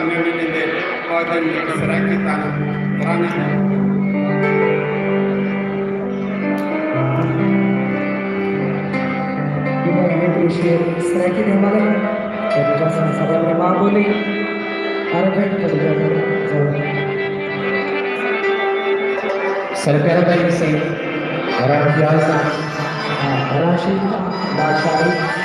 نمینندے قائدین سرائکی تعلق قرآن ہے سرائکی دے ہمارے جیسا سب اپنے ماں بولی عربی سرکار بھائی سے راشد بادشاہی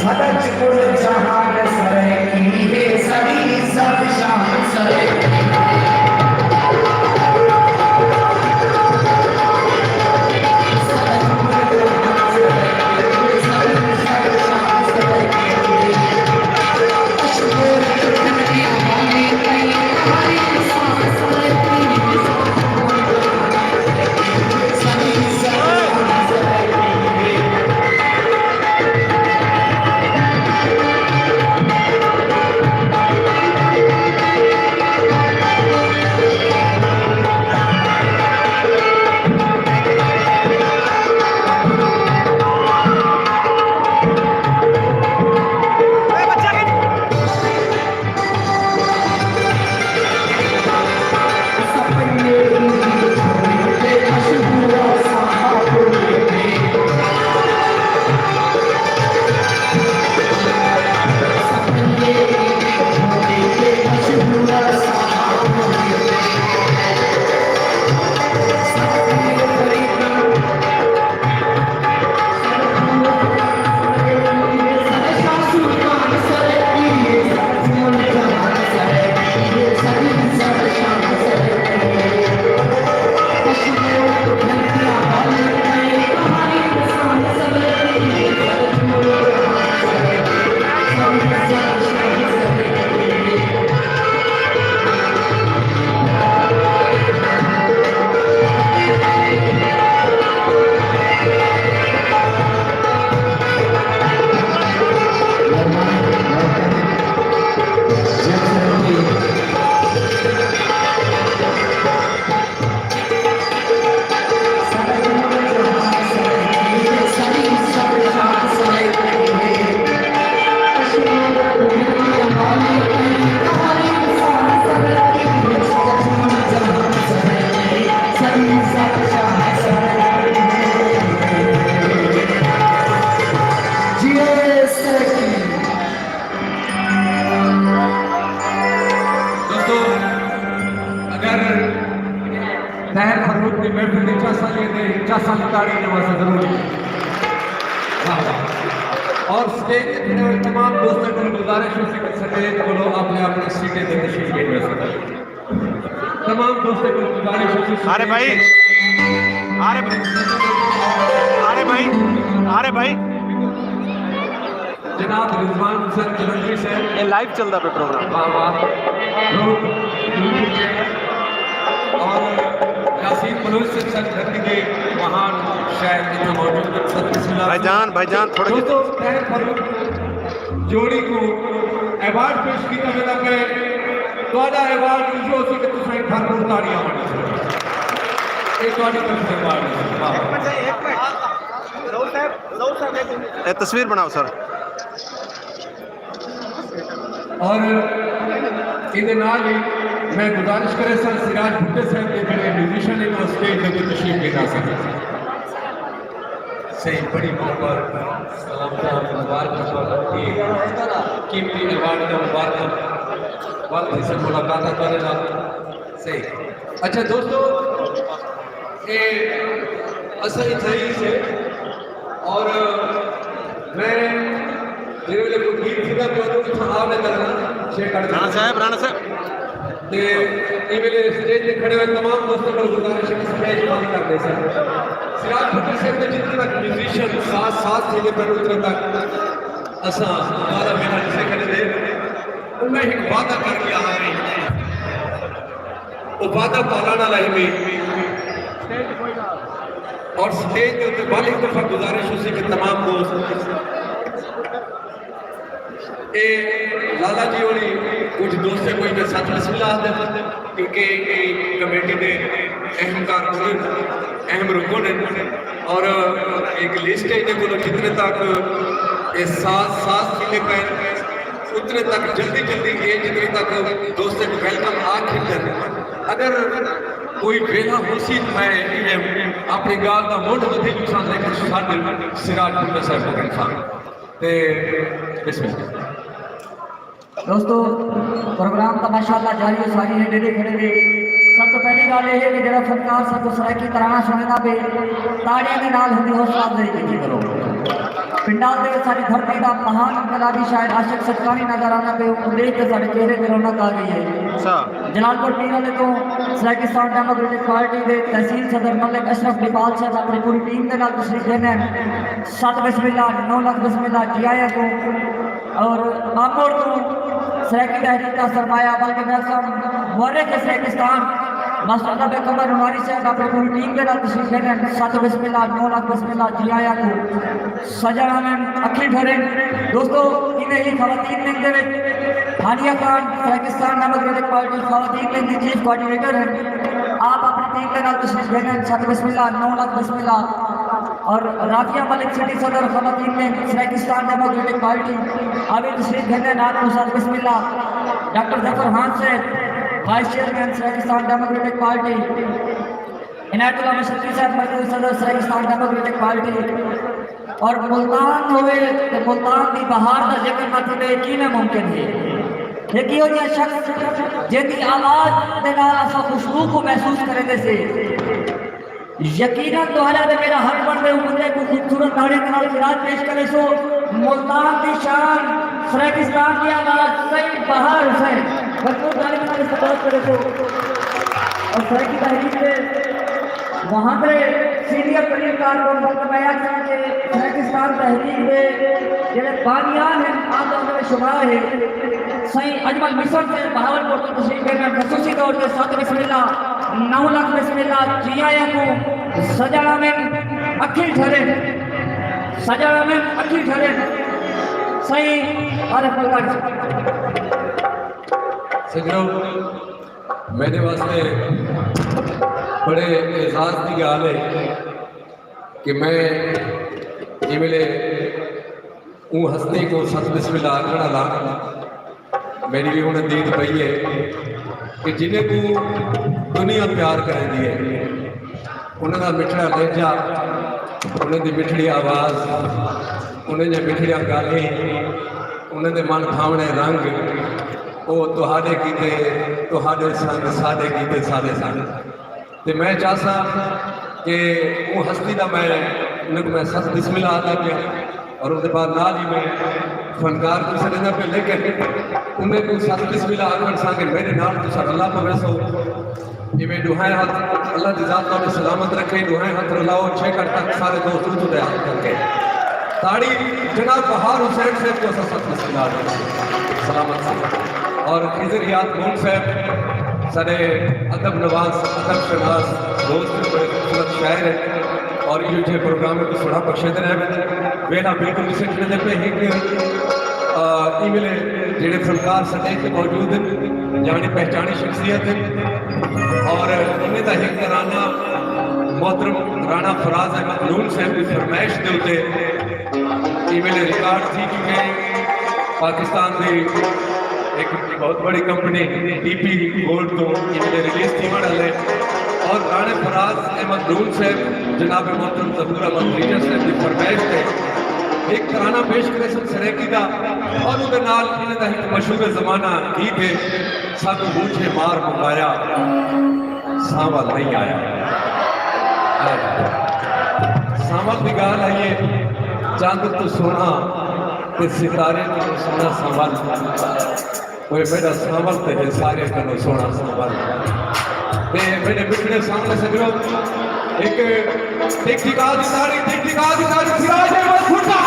سدج کل جہان سرے کی ہے سبھی سب شان سرے تحر خروج کی محفل نے چاسا لکاری نوازہ ضروری اور سٹیج کے کھڑے ہوئے تمام دوستوں کو گزارش ہو کہ سٹیج کو لو اپنے اپنے سیٹیں دے تشریف لے سکتے تمام دوستوں کو گزارش ہو کہ آرے بھائی جناب رضوان حسین جلندری سے یہ لائیو چل رہا ہے پروگرام اور یاسین بلوچ سے سر دھرتی کے مہان شاید جو موجود ہے بھائی جان تھوڑے دوستو تحر فروغ جوڑی کو ایوارڈ پیش کی تمہیں پہ دوڑا ایوارڈ جو ہو سکے تو سائن بھرپور تاڑیاں ہونے سے ایک دوڑی طرف سے ایک تصویر بناؤ سر اور اندھے نال ہی میں گزارش کرے سر سراج بھٹے صاحب کے بڑے میوزیشن نے وہ سٹیج لے کے تشریف لے جا سکتے صحیح بڑی محبت سلامتہ مبارک قیمتی ایوارڈ کا مبارک والد سے ملاقات کرے گا صحیح اچھا دوستو یہ اصلی تھئی سے اور میں میرے لئے کوئی گیت تھی گا کہ انہوں نے تھا آنے کرنا شیکر رانا صاحب یہ میرے اسٹیج میں کھڑے ہوئے تمام دوستوں کو گزارش ہے کہ اسٹیج بند کر دے سر سراج بھٹے صاحب نے جتنے تک میوزیشن ساتھ چیزیں پر اتنے تک اساں ہمارا میرا جسے کرے دے ان میں ایک وعدہ کر کے آ رہے ہیں وہ وعدہ پالانا لائی میں اور اسٹیج میں اتنے والی دفعہ گزارش ہو سے کہ تمام دوست لالا جی ہوئی کچھ دوست سے کوئی میں ساتھ بسم اللہ دے کیونکہ کمیٹی دے اہم کارکنین اہم رکن ہیں اور ایک لسٹ ہے کہ جتنے تک یہ ساتھ ملے پہ اتنے تک جلدی یہ جتنے تک دوستوں کو ویلکم آخر اگر کوئی ویلا ہو سی تو میں اپنی گال کا موڈ بدھی نقصان لے کر ساڈے سراج بھٹو صاحب کو انسان تے بسم اللہ دوستو پروگرام کا ماشاءاللہ جاری ہے ساری ہے ڈیڑے کھڑے دے سب تو پہلی گل یہ ہے کہ جڑا فنکار سب کو سرائکی ترانہ سننا پہ تاڑیاں دے نال ہوندی حوصلہ افزائی کی کرو پنڈال دے ساری دھرتی دا مہان انقلابی شاعر عاشق سچکانی نظر آنا پہ ان دیکھ کے سارے چہرے پہ رونق آ گئی ہے جلال پور ٹیم والے تو سرائکستان ڈیموکریٹک پارٹی دے تحصیل صدر ملک اشرف ڈیپال صاحب اپنی پوری ٹیم دے نال تشریف دینے ہیں 7 بسم اللہ 9 لاکھ بسم اللہ جی آیا کو اور مامور تو سرائکی تحریک کا سرمایہ بلکہ محکم مورے کے سرائکستان ماسٹر اللہ قمر نواری صاحب اپنی پوری ٹیم کے نال تشریف دینے ہیں 7 بسم اللہ 9 لاکھ بسم اللہ جی آیا کو سجا ہمیں اکھی ڈھرے دوستو انہیں ہی خواتین لنگ دے وچ ہانیہ خان سرائکستان ڈیموکریٹک پارٹی خواتین لنگ دی چیف کوارڈینیٹر ہیں آپ اپنی ٹیم کے نال تشریف دینے ہیں 7 بسم اللہ 9 لاکھ بسم اللہ اور رافیہ ملک سٹی صدر خواتین لنگ سرائکستان ڈیموکریٹک پارٹی ابھی تشریف دینے ہیں آپ کو 7 بسم اللہ ڈاکٹر ظفر خان صاحب وائس چیئرمین سرائکستان ڈیموکریٹک پارٹی عنایت اللہ مشرقی صاحب مرکزی صدر سرائکستان ڈیموکریٹک پارٹی اور ملتان ہوئے تو ملتان دی بہار دا ذکر مطلب یقینا ممکن ہے ایک یہ ہو شخص جن کی آواز دے نال اسا خوشبو کو محسوس کرے دے سے یقیناً دوہرا دے میرا حق بن دے بندے کو خوبصورت ناڑے کے نال خراج پیش کرے سو ملتان دی شان سرائکستان کی آواز سید بہار حسین بھرپور تعلیم کے استقبال کرے سو اور سرائکی تحریک کے محاورے سینئر ترین کارکن وقت میں آتا کہ سرائکستان تحریک کے جنہیں بانیان ہیں آپ لوگوں میں شمار ہے سائیں اجمل مصر سے بہاول پور کو تشریف دینا خصوصی طور پر 7 بسم اللہ 9 لاکھ بسم اللہ جی آیا کو سجا میں اکھی ڈھرے سجا میں اکھی ڈھرے سائیں عارف ملکہ سجنوں میرے واسطے بڑے اعزاز کی گال ہے کہ میں یہ ملے اون ہستی کو 7 بسم اللہ آکھنا لا میری بھی انہیں دید پئی ہے کہ جنہیں کو دنیا پیار کریں دی ہے انہیں دا مٹھڑا لہجہ انہیں دی مٹھڑی آواز انہیں دے مٹھڑیاں گالیں انہیں دے من بھاونے رنگ وہ تہاڈے کیتے تہاڈے سنگ سادے کیتے سادے سنگ تے میں چاہتا کہ وہ ہستی دا میں انہیں کو میں 7 بسم اللہ آتا پیا اور اس کے بعد نال ہی میں فنکار کو سڑنا پہ لے کے انہیں کو 7 بسم اللہ آگے سا کہ میرے نام تو سر اللہ پر ویسو یہ میں دعائیں ہاتھ اللہ دی ذات میں سلامت رکھے دعائیں ہاتھ رلاؤ 6 کر تک سارے دوست اردو دے ہاتھ کر کے تاڑی جناب بہار حسین صاحب کو 7 بسم اللہ آگے سلامت سے اور خضر یاد مون صاحب سارے ادب نواز ادب شناس دوست بڑے خوبصورت شاعر ہیں اور یہ جو پروگرام ہے تو سڑا بخشے دے رہے ویلا بالکل اسے کھڑے پہ ایک ای ملے جڑے فنکار سطح کے موجود ہیں جانی پہچانی شخصیت ہیں اور انہیں دا ایک ترانہ محترم رانا فراز احمد نون صاحب کی فرمائش دے ہوتے ای ملے ریکارڈ تھی کیونکہ پاکستان دی ایک بہت بڑی کمپنی ڈی پی گولڈ تو ای ملے ریلیز تھی مڑا اور رانا فراز احمد نون صاحب جناب محترم ظہور احمد ریجر صاحب کی فرمائش دے ایک ترانہ پیش کرے سن سریکی دا اور انہیں نال انہیں دا ایک مشہور زمانہ گیت ہے ساتھ مونچھے مار مکایا سامل نہیں آیا سامل بھی گال آئیے چاند تو سونا تے ستارے تو سونا سامل کوئی میرا سامل تے سارے کنو سونا سامل تے میرے بکڑے سامنے سے گرو ایک ٹکٹکا دی تاری سراج احمد بھٹو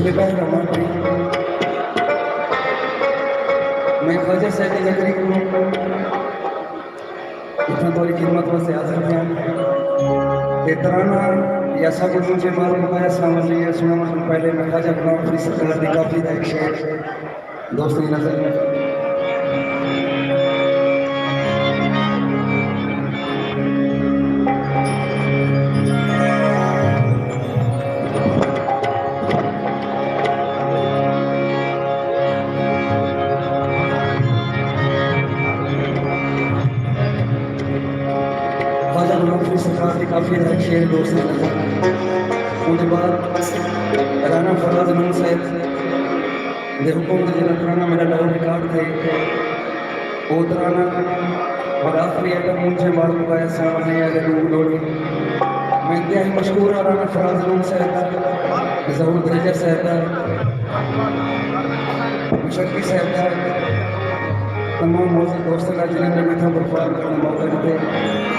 पिछले बार रमान थी मैं ख्वाजा सैदी नगरी को इतना थोड़ी खिदमत वास्ते हाजिर किया ये तराना या सब मुझे मालूम पाया समझ लिया सुना मतलब पहले मैं ख्वाजा गुलाम फरीद सरकार की काफी था एक शेर दोस्तों की नजर में सरकार की काफ़ी शेर दोस्त ने उसके बाद राना फराज नून साहब दे हुक्म के जिला तराना मेरा लाहौर रिकॉर्ड थे वो तराना और आखिरी एल्बम मुझे बाल मुकाया सामने अगर रूह लोड़ी मैं इंतहाई मशहूर राना फराज नून साहब था जहूर दरेजा साहब था मुशक्की साहब था तमाम मौजूद दोस्तों का जिन्होंने भी था परफॉर्म करने मौका दिए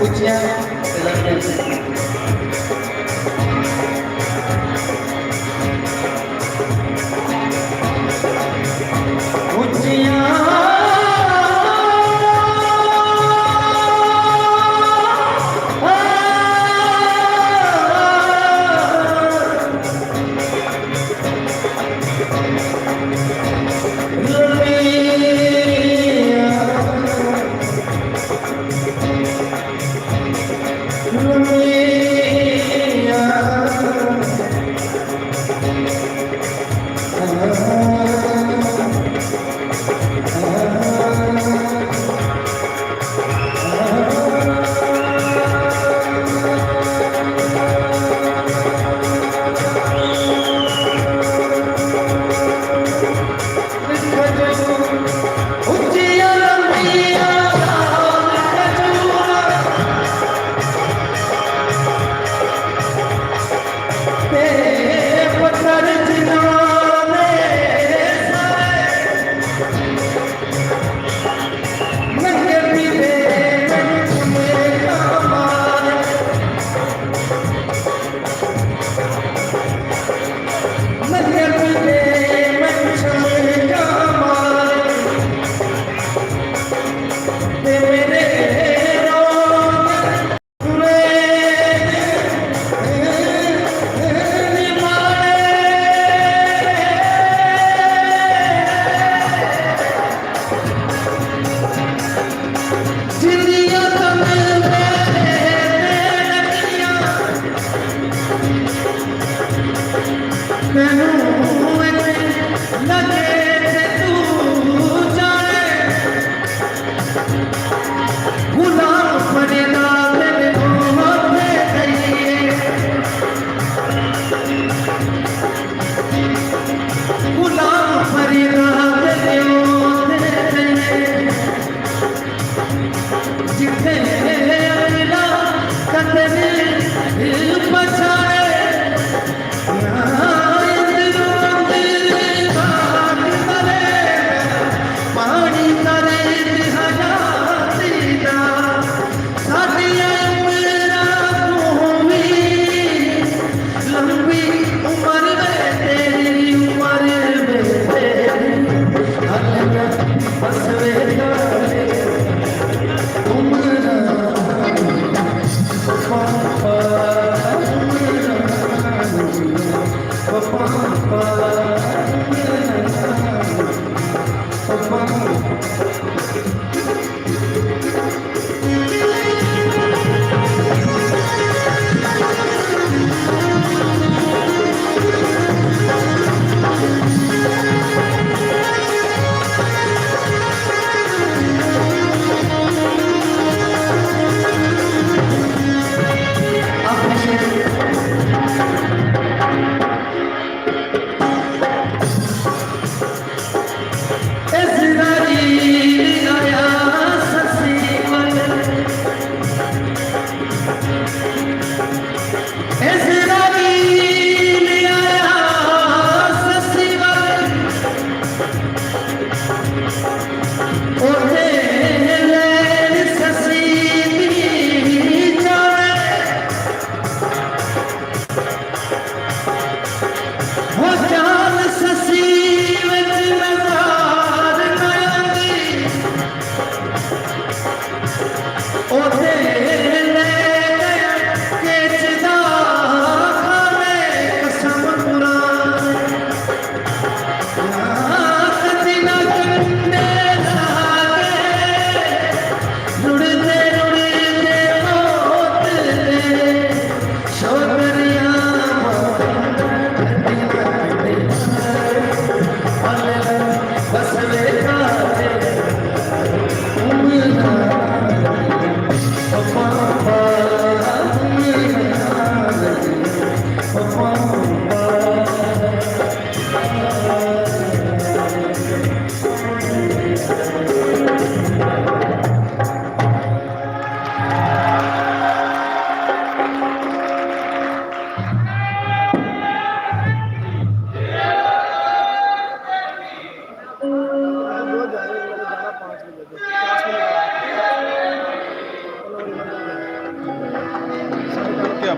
ਉੱਚੀਆਂ ਉੱਚੀਆਂ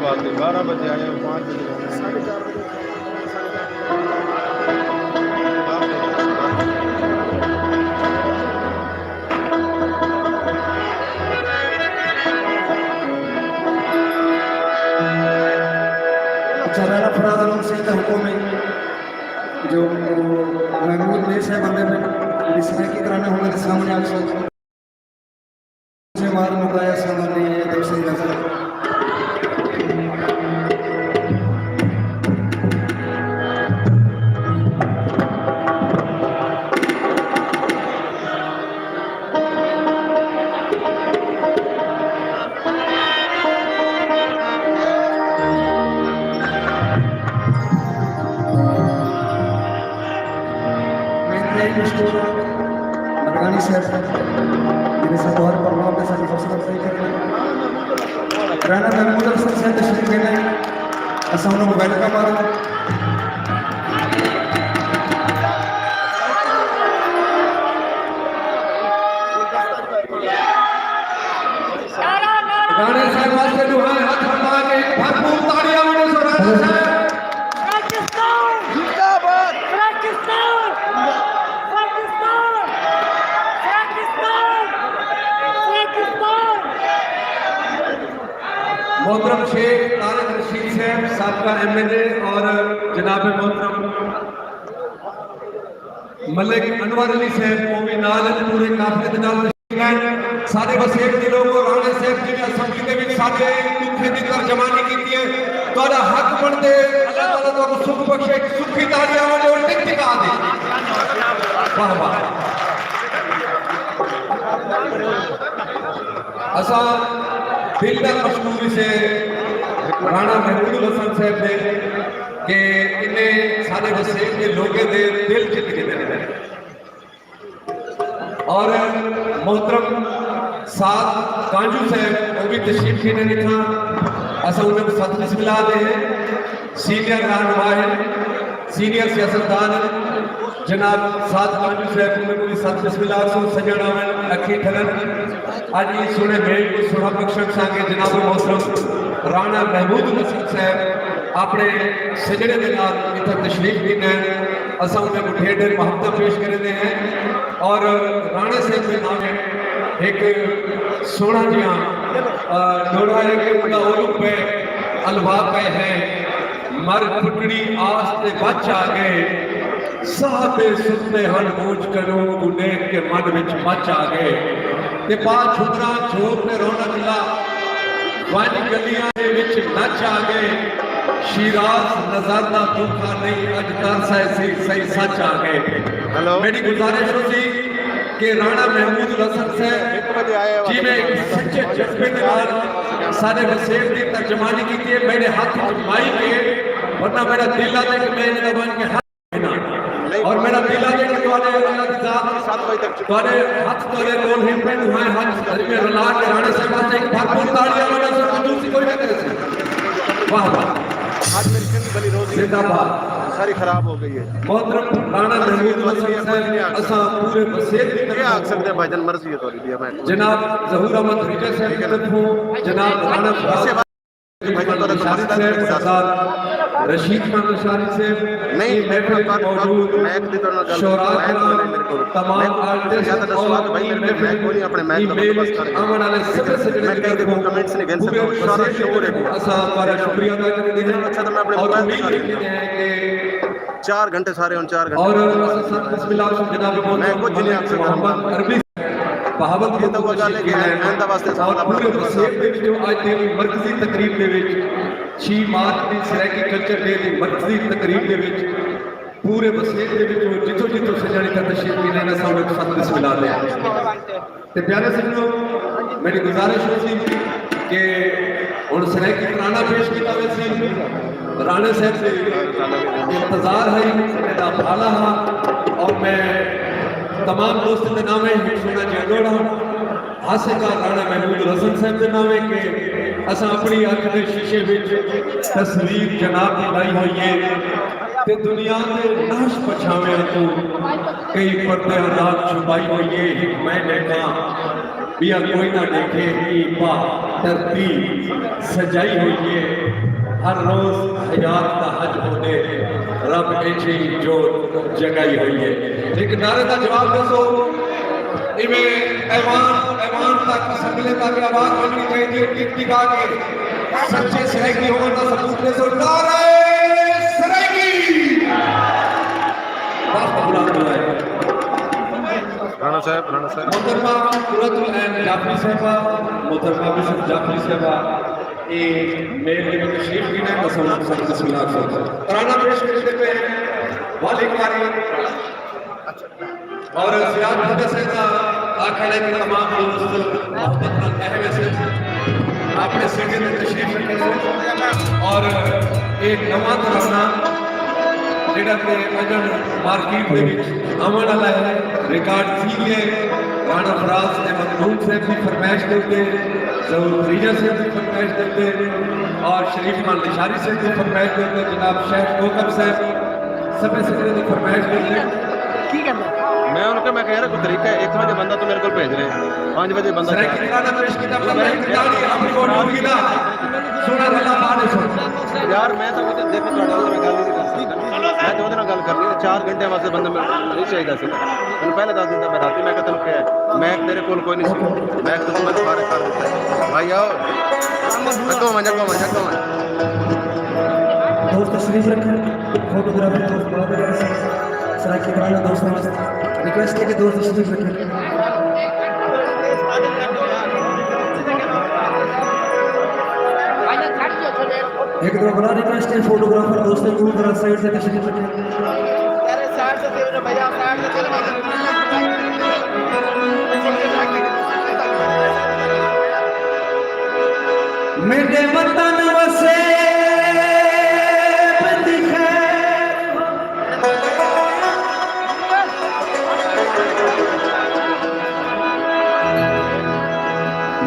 बात नहीं, 12 बजे आए और 5 बजे आए। 4:30 बजे। राना फराज आलम से हुक्म है जो महमूद में से बंदे में इसमें की कराना होने के सामने आप सब से मार मुकाया सामने है दूसरी नजर मरगानी शहर जिन्हें सब और प्रोग्राम के साथ फैसला तय करना राना महमूद अफसर से तशरीफ लेना असम मोबाइल का मारा राणे साहब वास्ते जो है हाथ उठा के भरपूर तालियां बने सो राणे साहब मोहतरम शेख तारिक रशीद साहब साबका एमएलए और जनाब मोहतरम मलिक अनवर अली साहब को भी नाल पूरे काफले दे नाल तशरीफ लाए सारे वसेब के लोग राणे साहब जी असम्बली दे विच साडे दुखे दी तरजमानी कीती है तोड़ा हक बनदे अल्लाह ताला तुहानू सुख बख्शे सुखी तालियां वाले और टिक टिका दे वाह वाह असा दिल का मशहूर से राणा महमूद हसन साहब ने कि इन्हें सारे वसीम के लोगों के दिल जीत के देने और मोहतरम साथ कांजू साहब वो भी तशरीफ की ने लिखा असा उन्हें सत बिस्मिल्लाह दे सीनियर रहनुमा है सीनियर सियासतदान जनाब साथ कांजू साहब को भी सत बिस्मिल्लाह सो सजना में अखी ठलन आज ये सुने मेल को सुना बख्शण सांगे जनाब मोहतरम राणा महमूद हसन साहब अपने सजने के नाल इतना तशरीफ भी ने असा उन्हें को ढेर ढेर महत्ता पेश करते हैं और राणा साहब के नाम एक सोना जिया डोड़ा है कि उनका ओलू पे अलवा पे है मर फुटड़ी आस ते बच आ गए साहबे सुनते हन मूंझ करो गुनेह के मन विच मच आ गए ते पा छुपरा छोर ते रौनक ला वन गलियां दे विच नच आ गए शिराज नजारा दुखा नहीं अज कर सही सच आ गए हेलो मेरी गुजारिश होती कि राणा महमूद हसन से जिन्हें सच्चे जज्बे के नाल सारे वसेब की तर्जमानी की थी मेरे हाथ माई के वरना मेरा दिल आ कि मैं इन्हें बन के हाथ और मेरा दिल आ कि तुम्हारे अल्लाह की जात 7 बजे तक तुम्हारे हाथ तोड़े कौन है पे तुम्हारे हाथ में रला के राणा साहब से एक भरपूर तालियां बजा सो दूसरी कोई ना करे वाह वाह आज मेरी जिंदगी रोजी जिंदाबाद सारी खराब हो गई है। मोहतरम राणा महमूद हसन साहब असा पूरे वसेब की क्या आख सकते हैं भाईजान, मर्जी है थोड़ी दिया मैं जनाब ज़हूर अहमद रिजा साहब की तरफ हूं जनाब राणा रशीद खान अंसारी से नहीं मैं मौजूद मैं एक दिन शोरा तमाम आर्टिस्ट और भाई मेरे मैं कोई अपने मैं बस कर आमन वाले सब सजने मैं कहीं देखो कमेंट्स नहीं गिन सकता सारा शोर है असा हमारा शुक्रिया अदा करते हैं अच्छा तो मैं अपने और मोबाइल उम्मीद में करते हैं कि 4 घंटे सारे उन 4 घंटे और सत बिस्मिल्लाह जनाब मैं कुछ नहीं आप सकता मोहम्मद अरबी बहावत ये तो वो गल है कि आइंदा वास्ते और पूरे वसेब ਦੇ ਵਿੱਚ ਅੱਜ ਦੀ ਮਰਕਜ਼ੀ ਤਕਰੀਬ ਦੇ ਵਿੱਚ 6 ਮਾਰਚ ਦੀ ਸਰਾਇਕੀ ਕਲਚਰ ਡੇ ਦੀ ਮਰਕਜ਼ੀ ਤਕਰੀਬ ਦੇ ਵਿੱਚ पूरे वसेब ਦੇ ਵਿੱਚੋਂ ਜਿੱਥੋਂ ਜਿੱਥੋਂ ਸਜਾਣੀ ਤੱਕ ਤਸ਼ਰੀਫ ਵੀ ਲੈਣਾ ਸਭ ਨੂੰ ਸਤ ਬਿਸਮਿल्लाह ਦੇ ਤੇ ਪਿਆਰੇ ਸੱਜਣੋ ਮੇਰੀ ਗੁਜ਼ਾਰਿਸ਼ ਹੋਈ ਕਿ ਹੁਣ ਸਰਾਇਕੀ ਤਰਾਨਾ ਪੇਸ਼ ਕੀਤਾ ਹੋਇਆ ਸੀ राणे साहब से इंतजार है मेरा भाला हाँ और मैं तमाम दोस्तों के नाम है सोना जंडोड़ा हासे का राणा महमूद हसन साहब के नाम है कि असा अपनी अख के शीशे विच तस्वीर जनाब की लाई हुई है ते दुनिया के नाश पछावे तो कई पर्दे रात छुपाई हुई है एक मैं देखा بیا کوئی نہ دیکھے کی با ترتیب سجائی ہوئی ہے ہر روز حیات کا حج ہونے رب ایچی جو جگائی ہوئی ہے لیکن نعرے کا جواب دو سو ایمان تک سکلے تک آواز بننی چاہیے ٹک ٹکا کے سچے سرائکی ہوگا تو سبوت نے سو نعرے سرائکی باپ بھولا بھولا ہے رانا صاحب محترمہ قرۃ العین جعفری صاحبہ محترمہ مصر جعفری صاحبہ میرے لیے تشریف بھی نہیں بسم اللہ صاحب ترانہ پیش کرتے پہ والی کاری اور سیاد مدرسے کا آکھڑے کے تمام دوست محبت نال اہم سے اپنے سیٹے میں تشریف رکھے سے اور ایک نواں ترانہ جڑا کہ اجن مارکیٹ دے وچ آمن والا ہے ریکارڈ تھی ہے رانا فراز نے مخدوم سے بھی فرمائش دیتے ظہور فریجہ سے بھی فرمائش دیتے اور شریف خان لشاری سے بھی فرمائش دیتے جناب شیخ کوکب صاحب سب سے بھی فرمائش دیتے میں ان کو میں کہہ رہا کوئی طریقہ ہے 1 بجے بندہ تو میرے کو بھیج رہے ہیں 5 بجے بندہ سرائکی ترانہ پیش کتاب اللہ اقتداری اپنی کو ڈھوڑی نا سونا اللہ بارے سن یار میں تو مجھے دیکھو تھوڑا میں گل نہیں کر سکتا میں تو ادھر گل کرنی 4 گھنٹے واسطے بندہ میں نہیں چاہیے سی میں پہلے 10 دن میں راتی میں کہ تینوں کیا ہے میں تیرے کول کوئی نہیں سی میں تو میں فارغ کر دیتا بھائی آؤ جگو دوست تشریف رکھیں فوٹوگرافر دوست بہت بڑے سے سرائکی ترانہ دوستوں واسطے ریکویسٹ ہے کہ دوست تشریف رکھیں ایک دو بڑا ریکویسٹ ہے فوٹوگرافر دوستوں کو ذرا سائڈ سے تشریف رکھیں میرے وطن وسے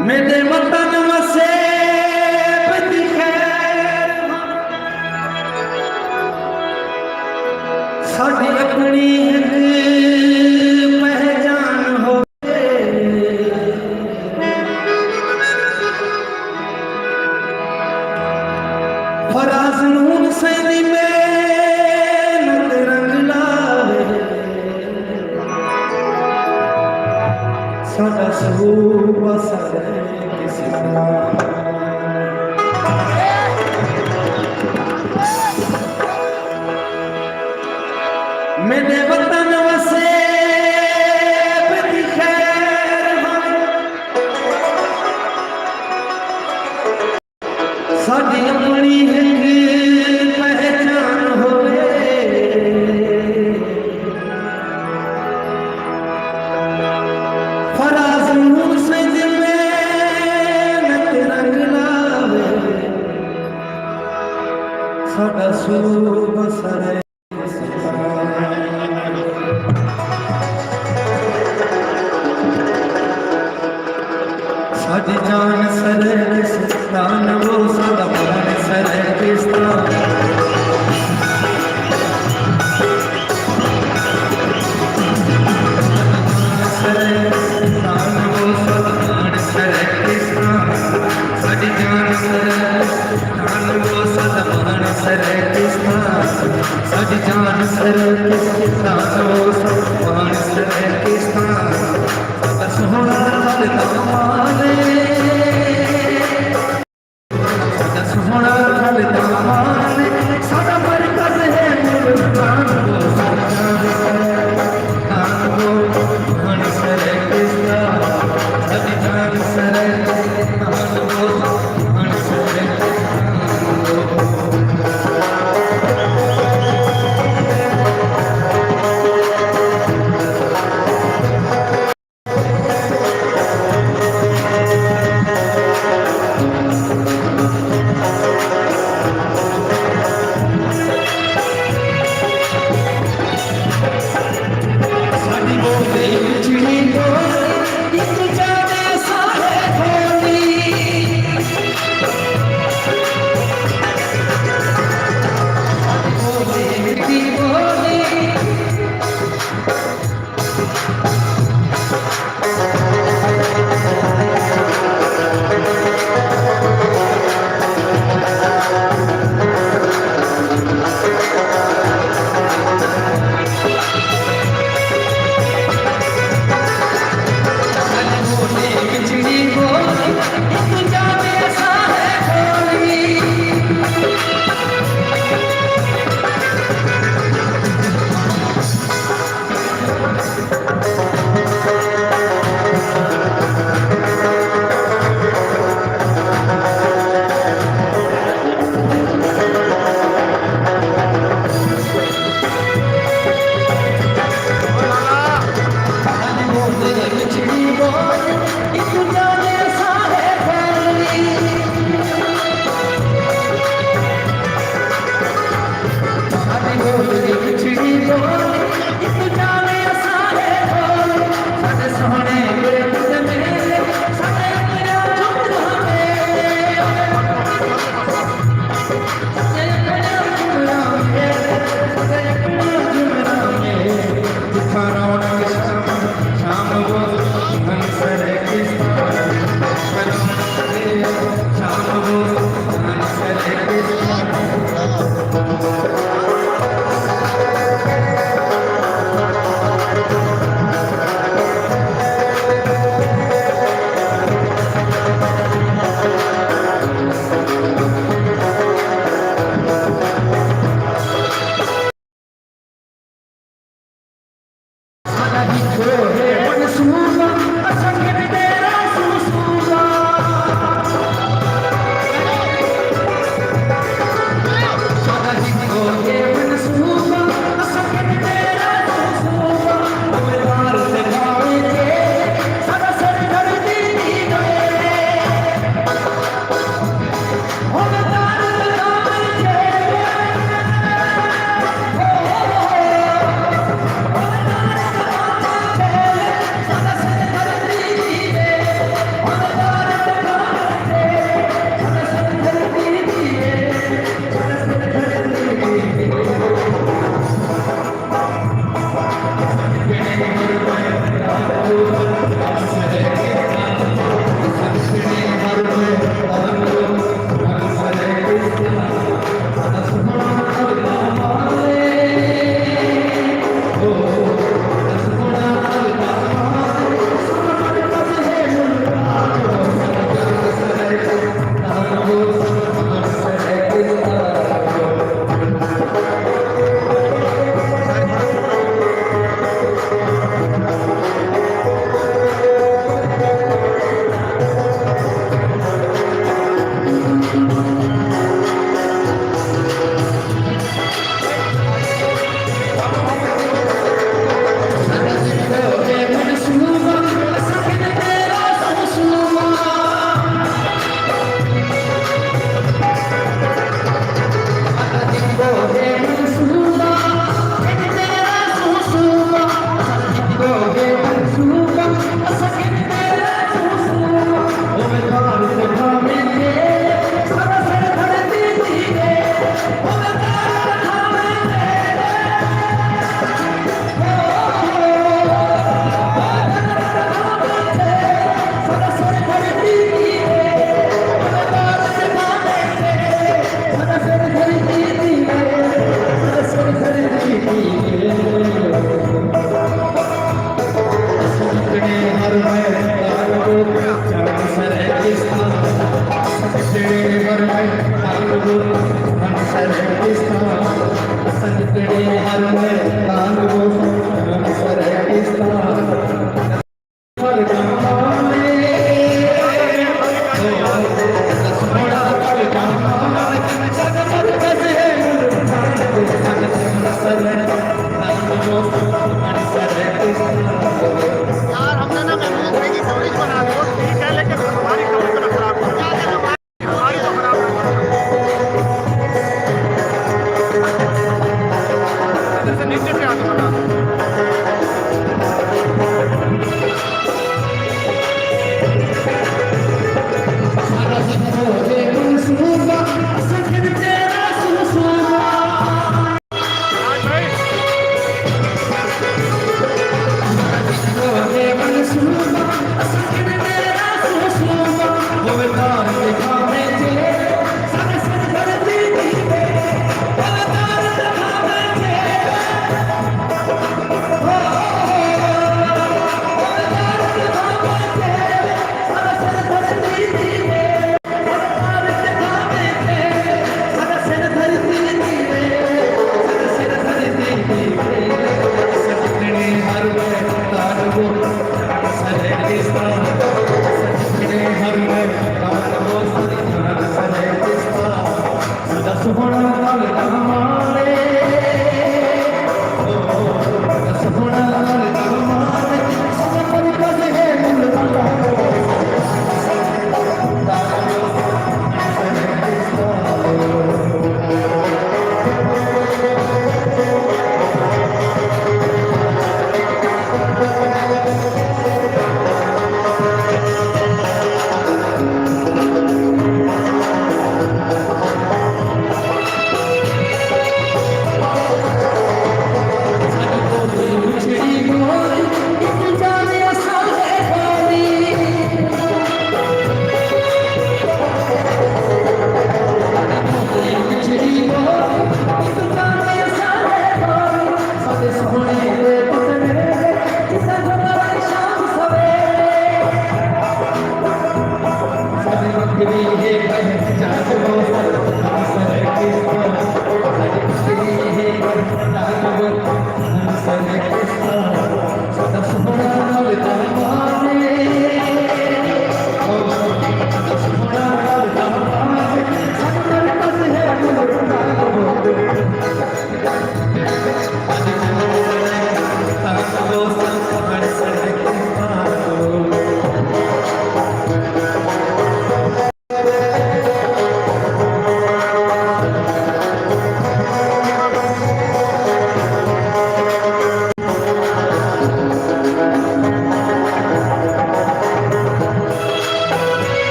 میرے وطن وسے ساڈی اپنی پہچان ہو فراز نون سینی محنت رنگ لاوے ساڈا صوبہ سارے کسی میرے وطن وسے ساڈی اپنی پہچان ہوئے فراز نور سے دل محنت رنگ لاوے ساڈا صوبہ سارے ساڈی جان سرے کسان وہ ساڈا مان سرے کسان سرے کسان وہ ساڈا مان سرے کسان ساڈی جان سرے کسان وہ ساڈا مان سرے کسان ساڈی جان سرے کسان وہ ساڈا مان سرے کسان سونا ہر دامانے سونا ہر دامانے ساڈا مرکز ہے ملتان وہ مان سرے کسان ساڈی جان سرے کسان وہ مان سرے کسان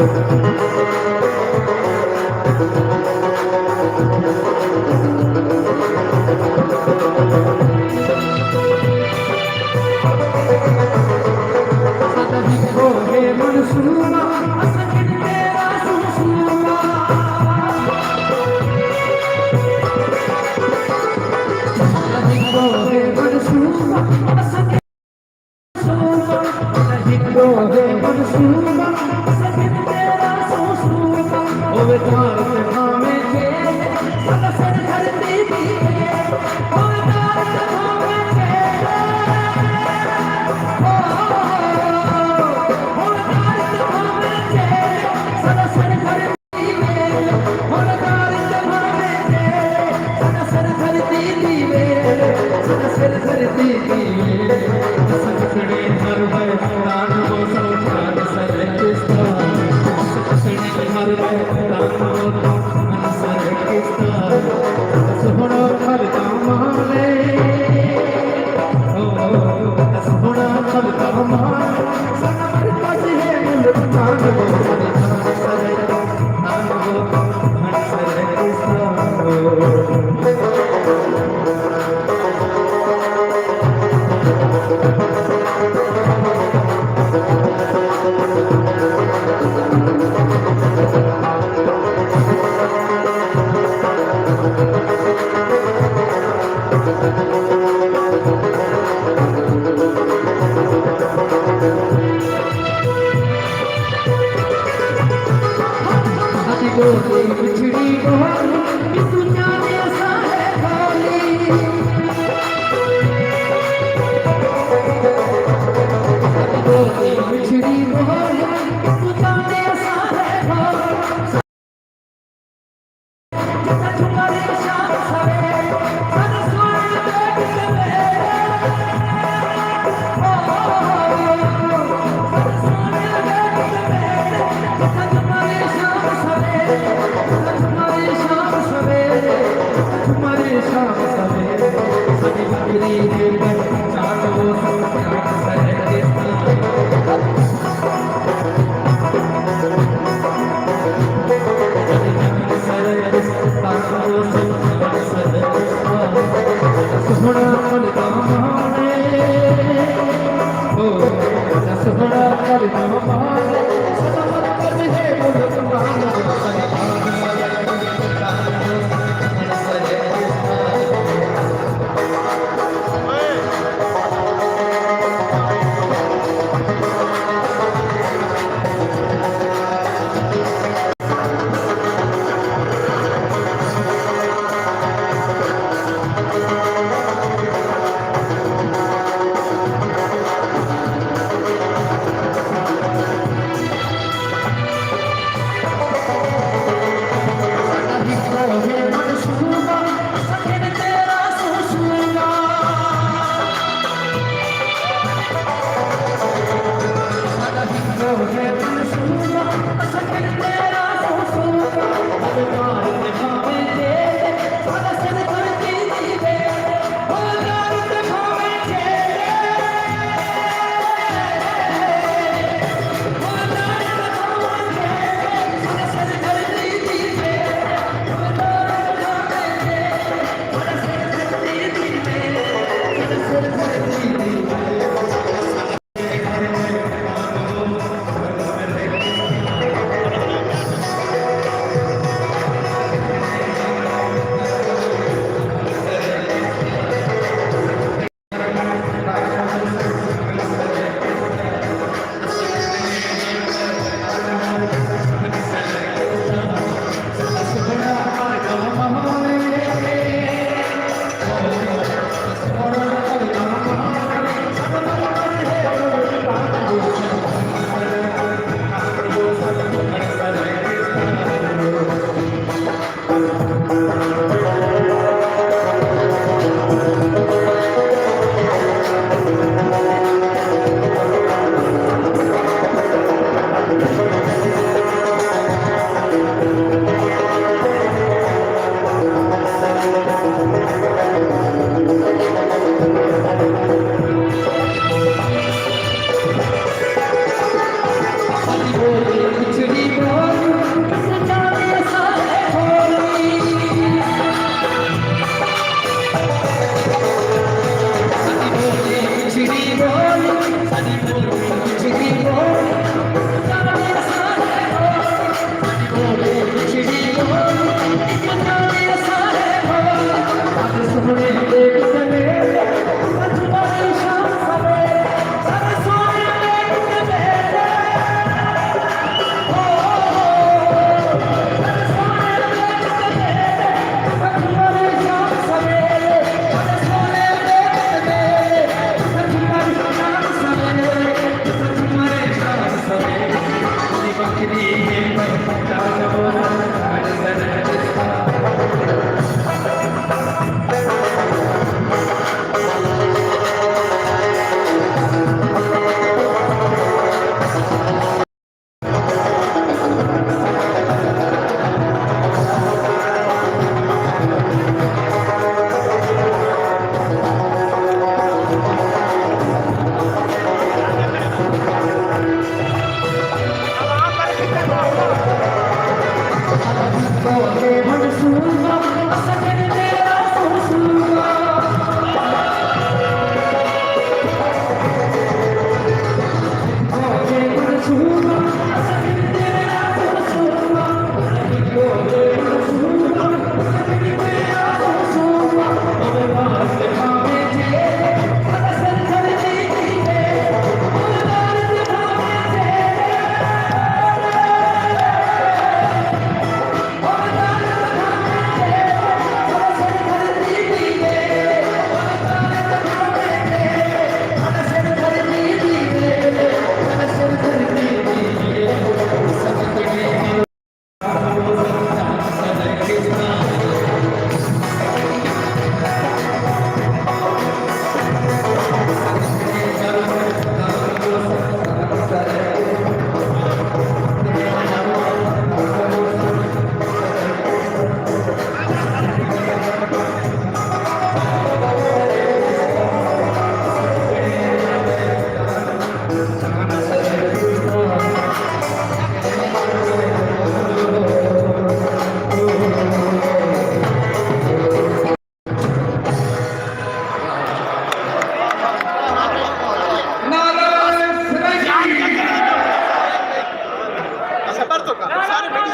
Sohna kar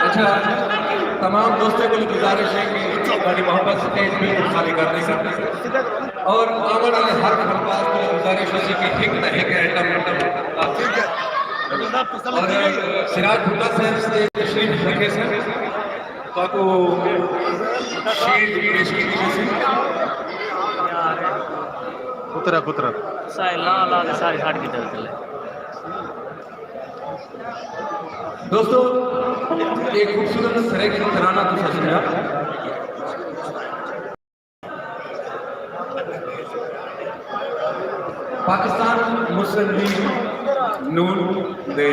अच्छा, तमाम दोस्तों को गुजारिश है कि बड़ी मोहब्बत स्टेज पे खाली कर दें और आने वाले हर खरबाज को गुजारिश है कि एक न एक आइटम और सिराज भुट्टा साहब स्टेज तशरीफ रखे सर ताको शीट पेश की थी उतरा उतरा सारी साठ की चलते दोस्तों एक खूबसूरत सरे की तराना तो सुना पाकिस्तान मुस्लिम लीग नून दे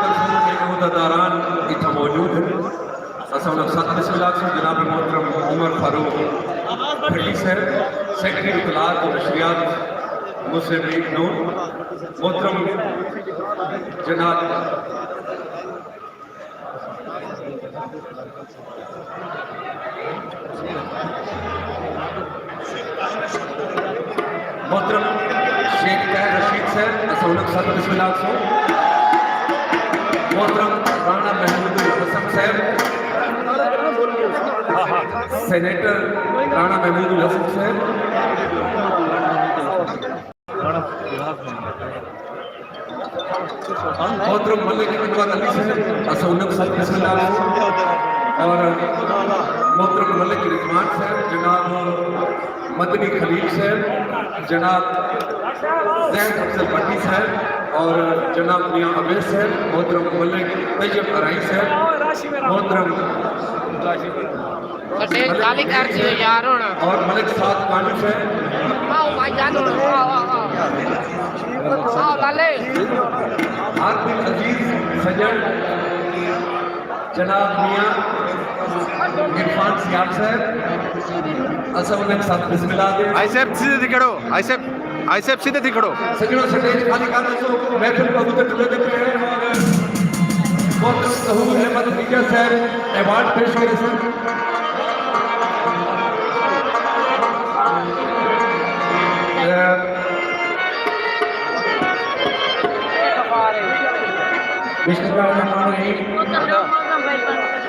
तरफ के अहदेदारान इतना मौजूद है असल सत बिस्मिल्लाह से जनाब मोहतरम उमर फारूक भट्टी साहब सेक्रेटरी इत्तलात और नशरियात मुस्लिम लीग नून मोहतरम जनाब मोहतरम शेख तैर रशीद साहब असौलक सत बिस्मिल्लाह से मोहतरम राणा महमूदुल हसन साहब सेनेटर राणा महमूदुल हसन साहब मोहतरम मलिक अनवर अली साहब असौलक सत बिस्मिल्लाह और मोहतरम मलिक रिजवान साहब जनाब मदनी खलील साहब जनाब जैन अफजल भट्टी साहब और जनाब मियाँ अबेद साहब मोहतरम मलिक तैयब अराई साहब मोहतरम और मलिक साद कानू साहब आरबिन अजीज सजन जनाब मियाँ इरफान सियाल साहब असम साथ बिस्मिल्लाह दे आइसेप सीधे दिखड़ो आइसेप सीधे दिखड़ो सजनों स्टेज खाली कर दो महफिल को उधर चले देते हैं और बहुत सहूर अहमद टीचर साहब अवार्ड पेश हो रहे हैं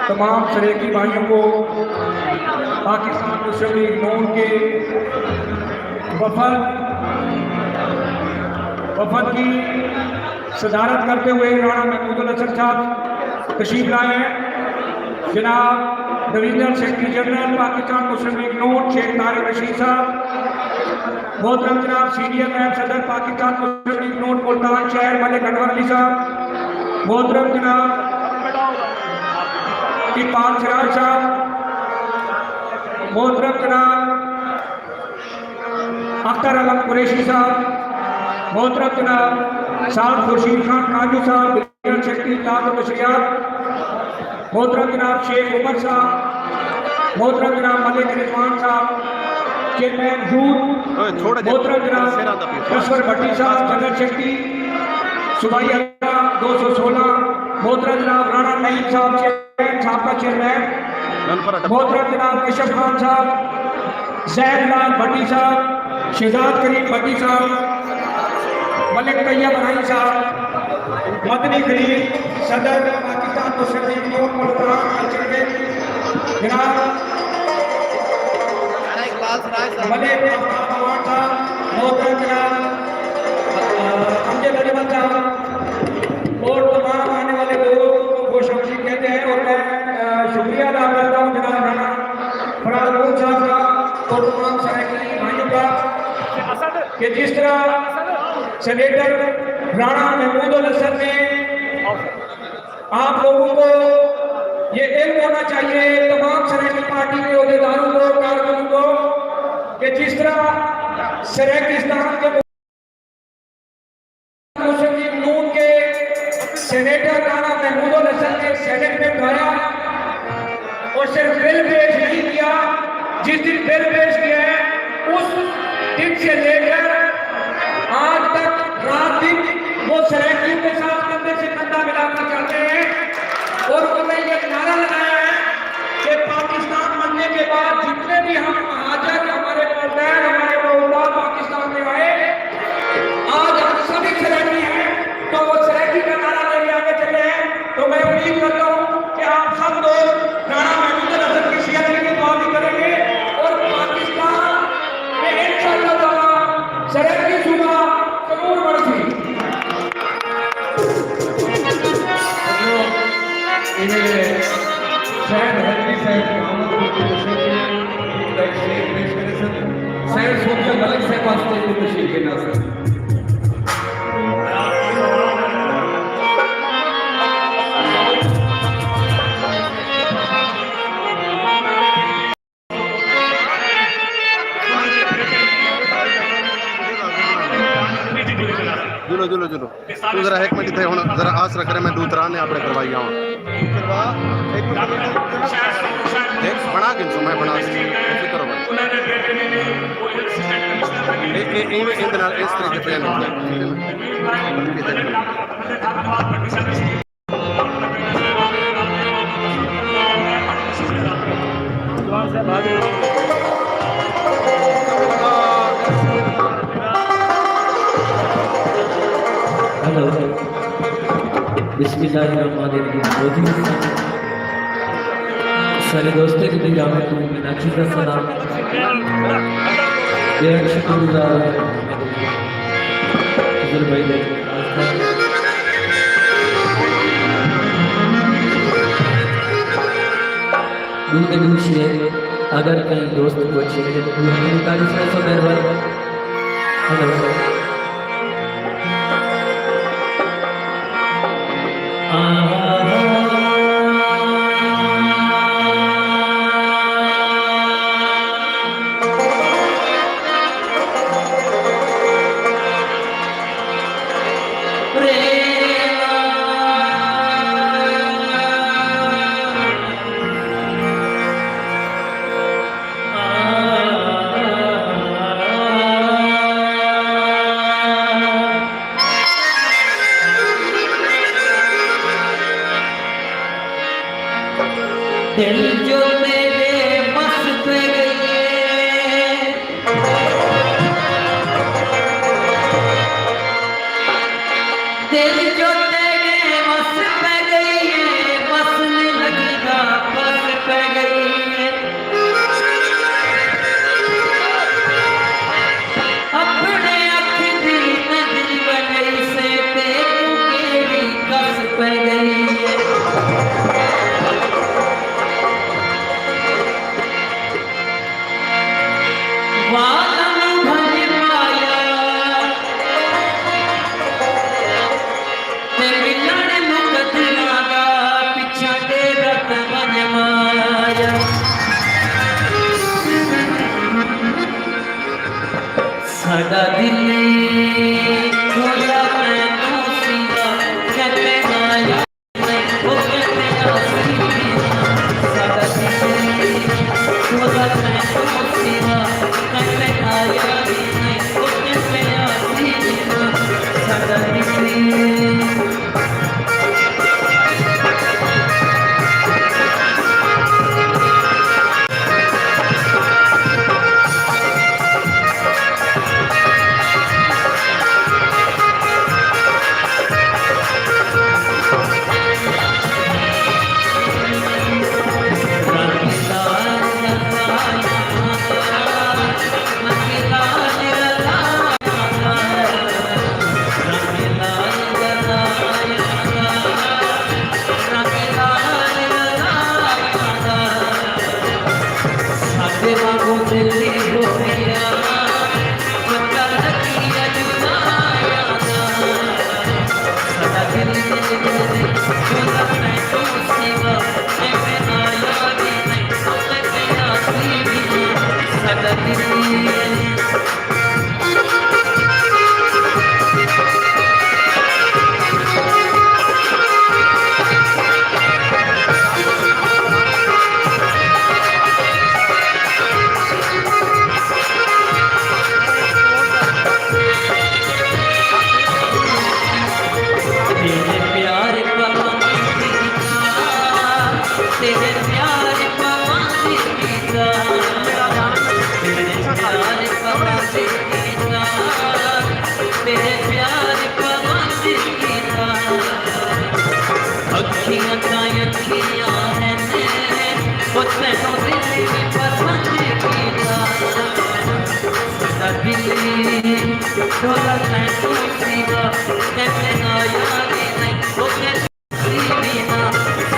तमाम सरेकी भाइयों को पाकिस्तान मुस्लिम लीग नून के वफद की सदारत करते हुए राणा महमूदुल हसन साहब तशरीफ लाए हैं। जनाब डिवीजनल सेक्रेटरी जनरल पाकिस्तान मुस्लिम लीग नून शेख तारिक रशीद साहब, मोहतरम जनाब सीनियर नायब सदर पाकिस्तान मुस्लिम लीग नून मुल्तान शहर मलिक अनवर अली साहब, मोहतरम जनाब इकबाल सिराज साहब, मोहतरम जनाब अख्तर आलम कुरैशी साहब, मोहतरम जनाब साहब खुर्शीद खान काजू साहब, बिलियन शक्ति ताज बशरियात, मोहतरम जनाब शेख उमर साहब, मोहतरम जनाब मलिक रिजवान साहब, चेयरमैन जूट, मोहतरम जनाब असवर भट्टी साहब, जनरल शक्ति सुबाई अल्लाह 216, मोहतरम जनाब राणा नईम साहब चेयरमैन साहब चेयरमैन, मोहतरम जनाब कशफ खान साहब, जैद लाल भट्टी साहब, शहजाद करीम भट्टी साहब, मलिक तैयब रानी साहब, मदनी खलील सदर पाकिस्तान मुस्लिम लीग नून मुल्तान कल्चर जनाब मलिक अहमद साहब, मोहतरम जनाब अमजद अजमल साहब और तमाम आने वाले लोगों को खुशआमदीद कहते हैं। और मैं शुक्रिया अदा करता हूँ जनाब राणा फराज साहब का और तमाम सराइकी भाइयों का कि जिस तरह सेनेटर राणा महमूद उल हसन ने आप लोगों को ये इल्म होना चाहिए, तमाम सराइकी पार्टी के अहदेदारों को, कारकुनों को, कि जिस तरह सराइकिस्तान के मुस्लिम लीग नून के सेनेटर राणा महमूद उल हसन ने सेनेट में उठाया और सिर्फ बिल पेश नहीं किया, जिस दिन बिल पेश किया है उस दिन से लेकर आज तक रात दिन वो सराइकियों के साथ कंधे से कंधा मिलाकर चलते हैं और उन्होंने ये नारा लगाया है कि पाकिस्तान बनने के बाद जितने भी हम महाजर हमारे वालिदैन हमारे मौला पाकिस्तान में आए, आज हम सभी सराइकी हैं, तो वो सराइकी का नारा लेके आगे चले हैं। तो मैं उम्मीद करता हूँ कि आप सब लोग राणा महमूद उल हसन की शियारी की दुआ भी करेंगे और पाकिस्तान में इंशाअल्लाह ताला सराइकी सूबा जरूर बढ़ेगी। शायद हजरी साहब मोहम्मद शायद सोचकर मलिक साहब वास्ते तशरीफ के नासर जुलो जुलो जुलो तू जरा एक मिनट थे हुण जरा आस रख रहे मैं दूतरा ने आपने करवाई आऊँ देख बना के मैं बना करो इस तरीके से हेलो बिस्मिल्लाहिर्रहमानिर्रहीम। सारे दोस्तों की निगाह को मीनाक्षी का सलाम बेहद शुक्रगुजार है भाई दूध दूसरे अगर कहीं दोस्त को अच्छे लगे तो हमें तारीफ है तो मेहरबानी। हेलो दिल जो मेरे बस पे गई दिल जो तेरे बस पे गई है बसने लगेगा बस पे गई है अपने अख दी नजर बगई से तेरू केरी कस पे गई है आया नहीं वो कहते आसी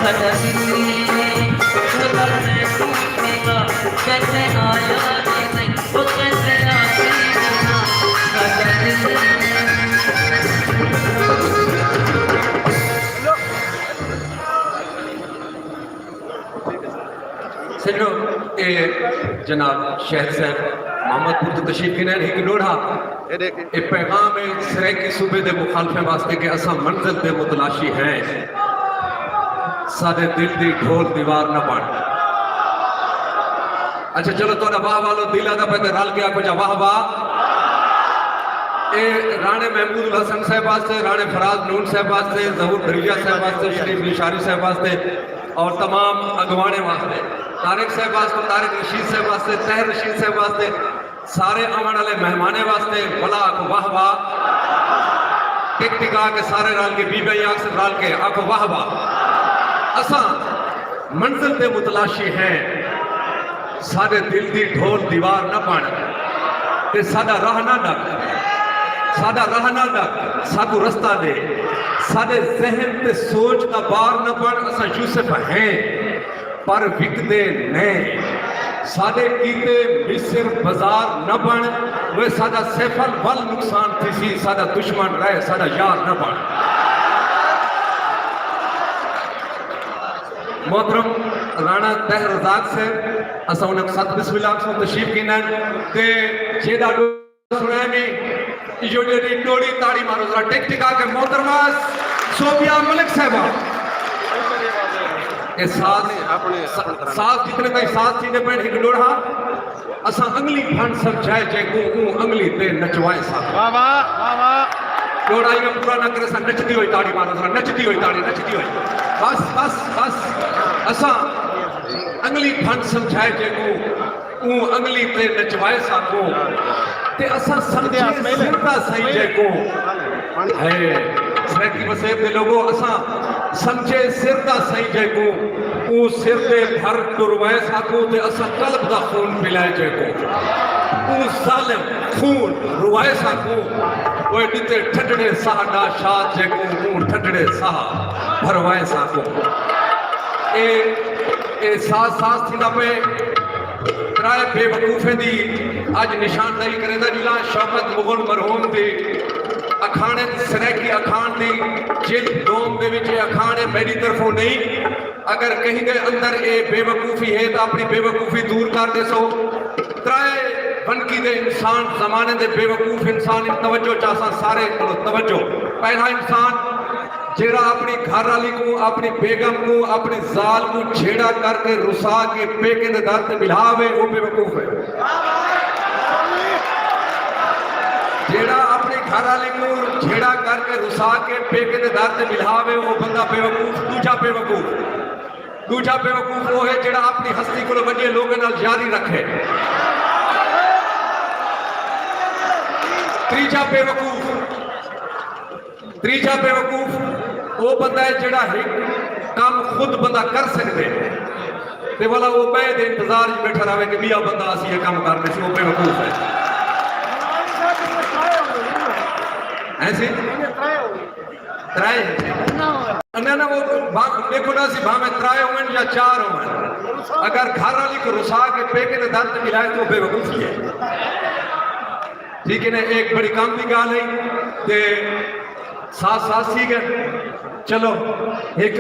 सादा दिल खुदा मैं तो सिवा कहते आया नहीं वो कहते आसी सादा दिल सजो जनाब शहर साहब मोहम्मदपुर तो तशरीफ की नहीं कि लोढ़ा ये देखें ये पैगाम है सराइकी सूबे दे मुखालफे वास्ते कि असा मंजिल दे मुतलाशी हैं सादे दिल दी ढोल दीवार न बन अच्छा चलो तो वाह वालो दिला दा पे रल के आको जा वाह वाह ए राणे महमूद हसन साहब वास्ते राणे फराज नून साहब वास्ते जहूर दरिया साहब वास्ते शरीफ निशारी साहब वास्ते और तमाम अगवाने वास्ते तारिक साहब वास्ते तारिक रशीद साहब वास्ते तहर रशीद साहब वास्ते सारे आने वाले मेहमाने वास्ते भला आको वाह वाह टिक टिका के सारे रल के बीबे आग से रल के आको वाह वाह असा मंजिल दे मुतलाशी हैं साडे दिल दी ढोल दीवार न बन ते साडा राह ना डक साडा राह ना डक साकू रस्ता दे साडे जहन ते सोच का बार न बन असा यूसुफ हैं पर विकदे ने साडे कीते मिस्र बाजार न बन वे साडा सैफल वल नुकसान थी साडा दुश्मन रहे साडा यार न बन मोहतरम राणा तहर रजाक से असा उन सत बिस्मिल्लाह से तशरीफ की नन ते जेदा सुने में जो डोड़ी ताड़ी मारो जरा टिक टिका के मोहतरमा सोफिया मलिक साहबा ए साथ जितने का साथ थी ने पे एक लोढ़ा असा अंगली फन समझाए जे को अंगली पे नचवाए सा वाह वाह वाह वाह लोढ़ा ये पूरा न करे सा नचती हुई ताड़ी मारो जरा नचती हुई ताड़ी नचती हुई बस बस बस असा अंगली फन समझाए जे को अंगली पे नचवाए सा को ते असा समझे सिरता सही जे को है सैकी वसेब दे लोगो असा समझे सिरता सही जे को सिर दे भर टुरवाए सा को ते असा कल्ब दा खून पिलाए जे को जालिम खून रुवाए सा को ओए दिते ठडड़े साडा शाद जे को ठडड़े सा भरवाए सा को ए साथ साथ थी ना पे त्राए बेवकूफे दी आज निशानदारी करे दा जिला शौकत मुगल मरहूम दी अखाने सराइकी अखान दी जिल दोम दे विच अखाने मेरी तरफों नहीं अगर कहीं दे अंदर ए बेवकूफी है तो अपनी बेवकूफी दूर कर दे सो त्राए बनकी दे इंसान जमाने दे बेवकूफ इंसान इन तवज्जो चासा सारे को तवज्जो पहला इंसान जेड़ा अपनी घर वाली को, अपनी बेगम को, अपने जाल को छेड़ा करके रुसा के पेके दे दर ते मिलावे वो बेवकूफ है। जेड़ा अपनी घर वाली को छेड़ा करके रुसा के पेके दे दर ते मिलावे वो बंदा बेवकूफ। दूजा बेवकूफ वो है जेड़ा अपनी हस्ती को वड्डे लोगों नाल यारी रखे। तीजा बेवकूफ वो बंदा है जेड़ा एक काम खुद बंदा कर सकते ते वाला वो मैं दे इंतजार च बैठा रहे कि मियां बंदा असी ये काम करने से, वो बेवकूफ है। ऐसे त्राए ना वो देखो ना सी भावे त्राए होवन या चार होवन, अगर घर वाली को रुसा के पेके दे दर्द मिलाए तो बेवकूफी है। ठीक है ना, एक बड़ी काम की गाल है ते साथ ठीक है। चलो एक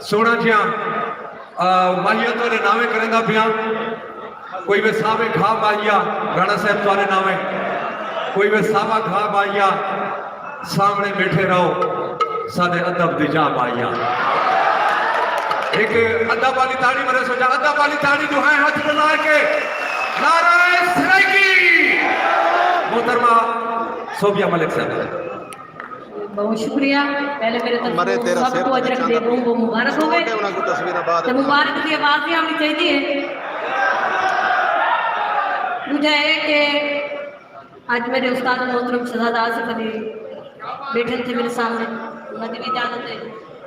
सोना जिया माहिया तुहारे नावे करेंदा पिया, कोई वे सावे घा माहिया राणा साहब तुहारे नावे, कोई वे सावा घा माहिया सामने बैठे रहो सादे अदब दी जा माहिया। एक अदब वाली ताड़ी मरे सोचा, अदब वाली ताड़ी जो है हाथ मिला के नाराए सराइकी मोहतरमा सोबिया मलिक साहब। बहुत शुक्रिया। पहले मेरे मरे तरफ तेरा सबको अजरक दे दूं, वो मुबारक हो गए। तो मुबारक की आवाज भी आनी चाहिए। मुझे है कि आज मेरे उस्ताद मोहतरम शहजादा आसिफ अली बैठे थे मेरे सामने, उन्होंने भी इजाजत है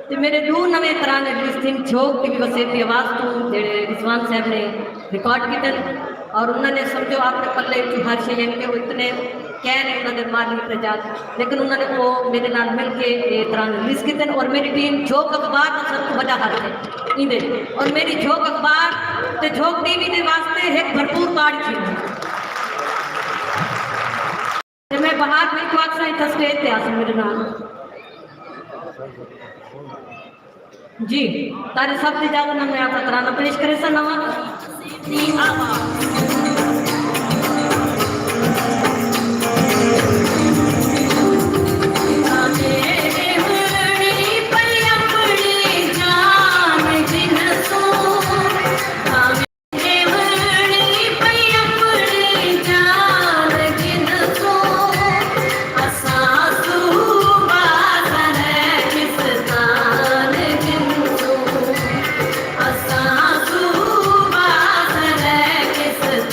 तो मेरे दो नवे तराने जिस दिन छोक की भी वसीयत की आवाज़ तो जेड़े रिजवान साहब ने रिकॉर्ड किए और उन्होंने समझो आपने पल्ले हर शे के वो इतने कह रहे उन्होंने माली प्रजात, लेकिन उन्होंने वो मेरे नाल मिल के तराने रिलीज किए और मेरी टीम झोंक अखबार का सबको बड़ा हाथ है इंदे और मेरी झोंक अखबार ते झोंक टीवी के वास्ते एक भरपूर पार्ट थी। मैं बाहर नहीं को अक्सर तस्वीर थे आसन मेरे नाम जी तारे सब से ज्यादा मैं आपका तराना पेश करे सा नवा किस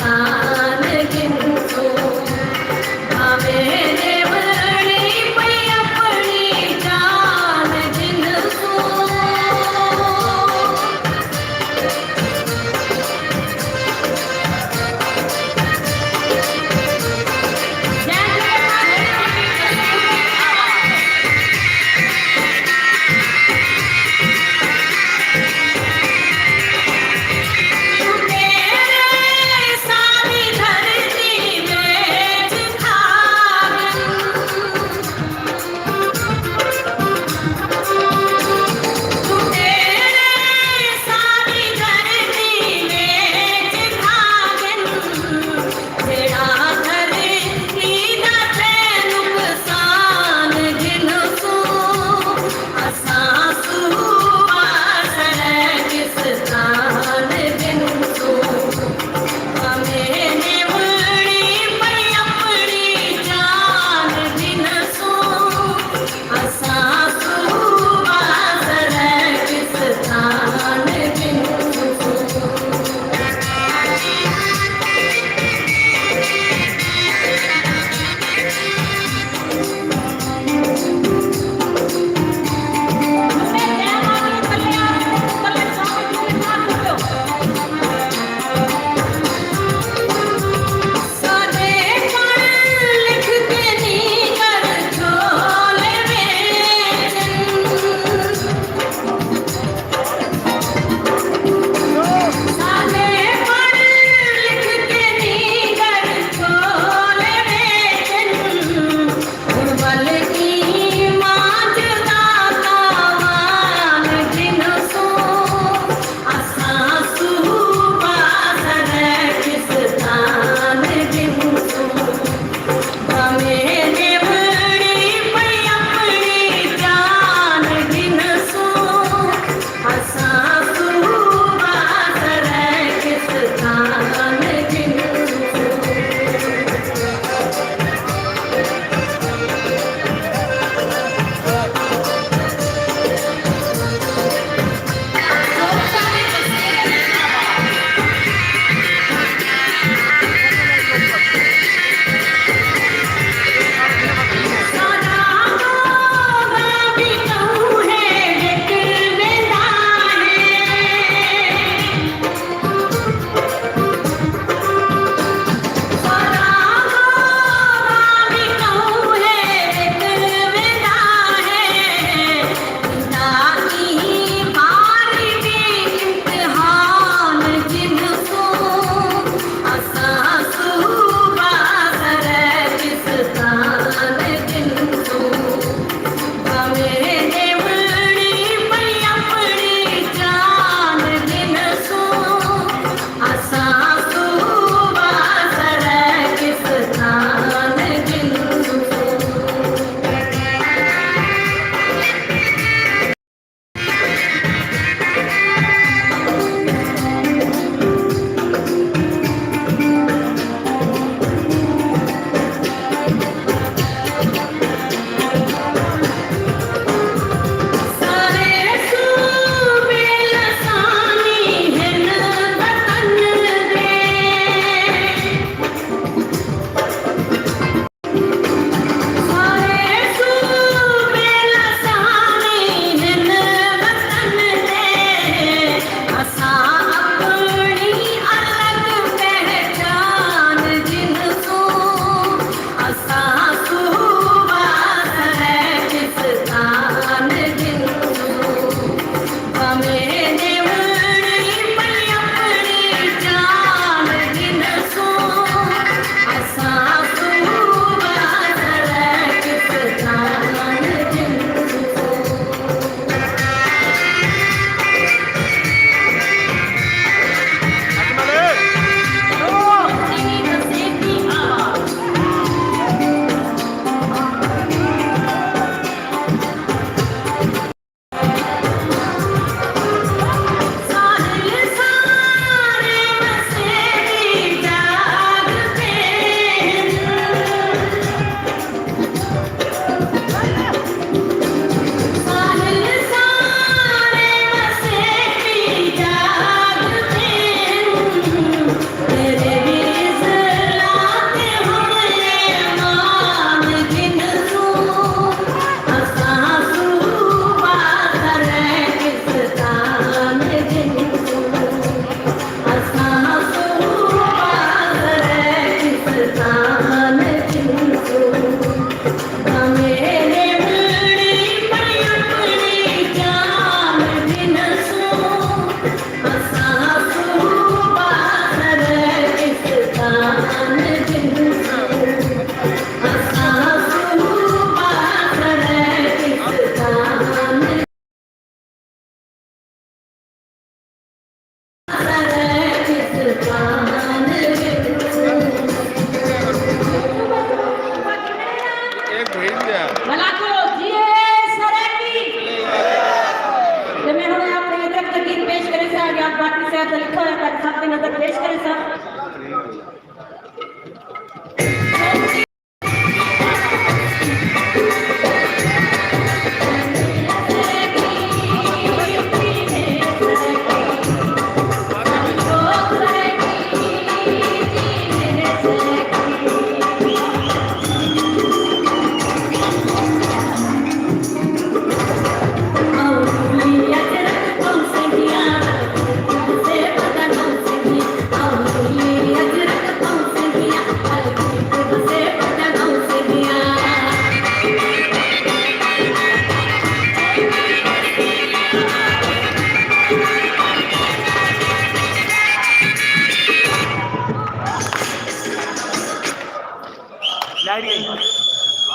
फरियाद बाटी साहब का लिखा हुआ है, सबकी नजर पेश करें सर।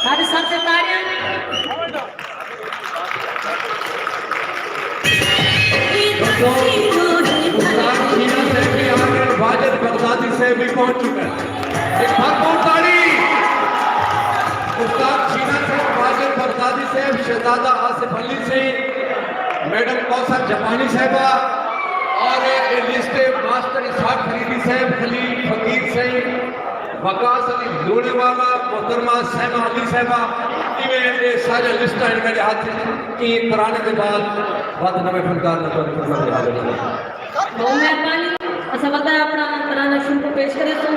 हमारे सबसे ताड़ियां उस्ताद शीना साहब के आगे वाजिद बगदादी से भी पहुंच चुका है। एक भरपूर ताड़ी उस्ताद शीना साहब, वाजिद बगदादी साहब, शहजादा आसिफ अली से, मैडम कौसर जापानी साहबा और लिस्ट मास्टर इसहाक फरीदी साहब, खलील फकीर से, वकास अली लोने वाला, मोहतरमा सहमा अली साहबा, इवें सारे लिस्ट है मेरे हाथ की तराने के बाद वध नवे फनकार ने तो बहुत मेहरबानी। असा वक्त है अपना तराना शुरू को पेश करें तो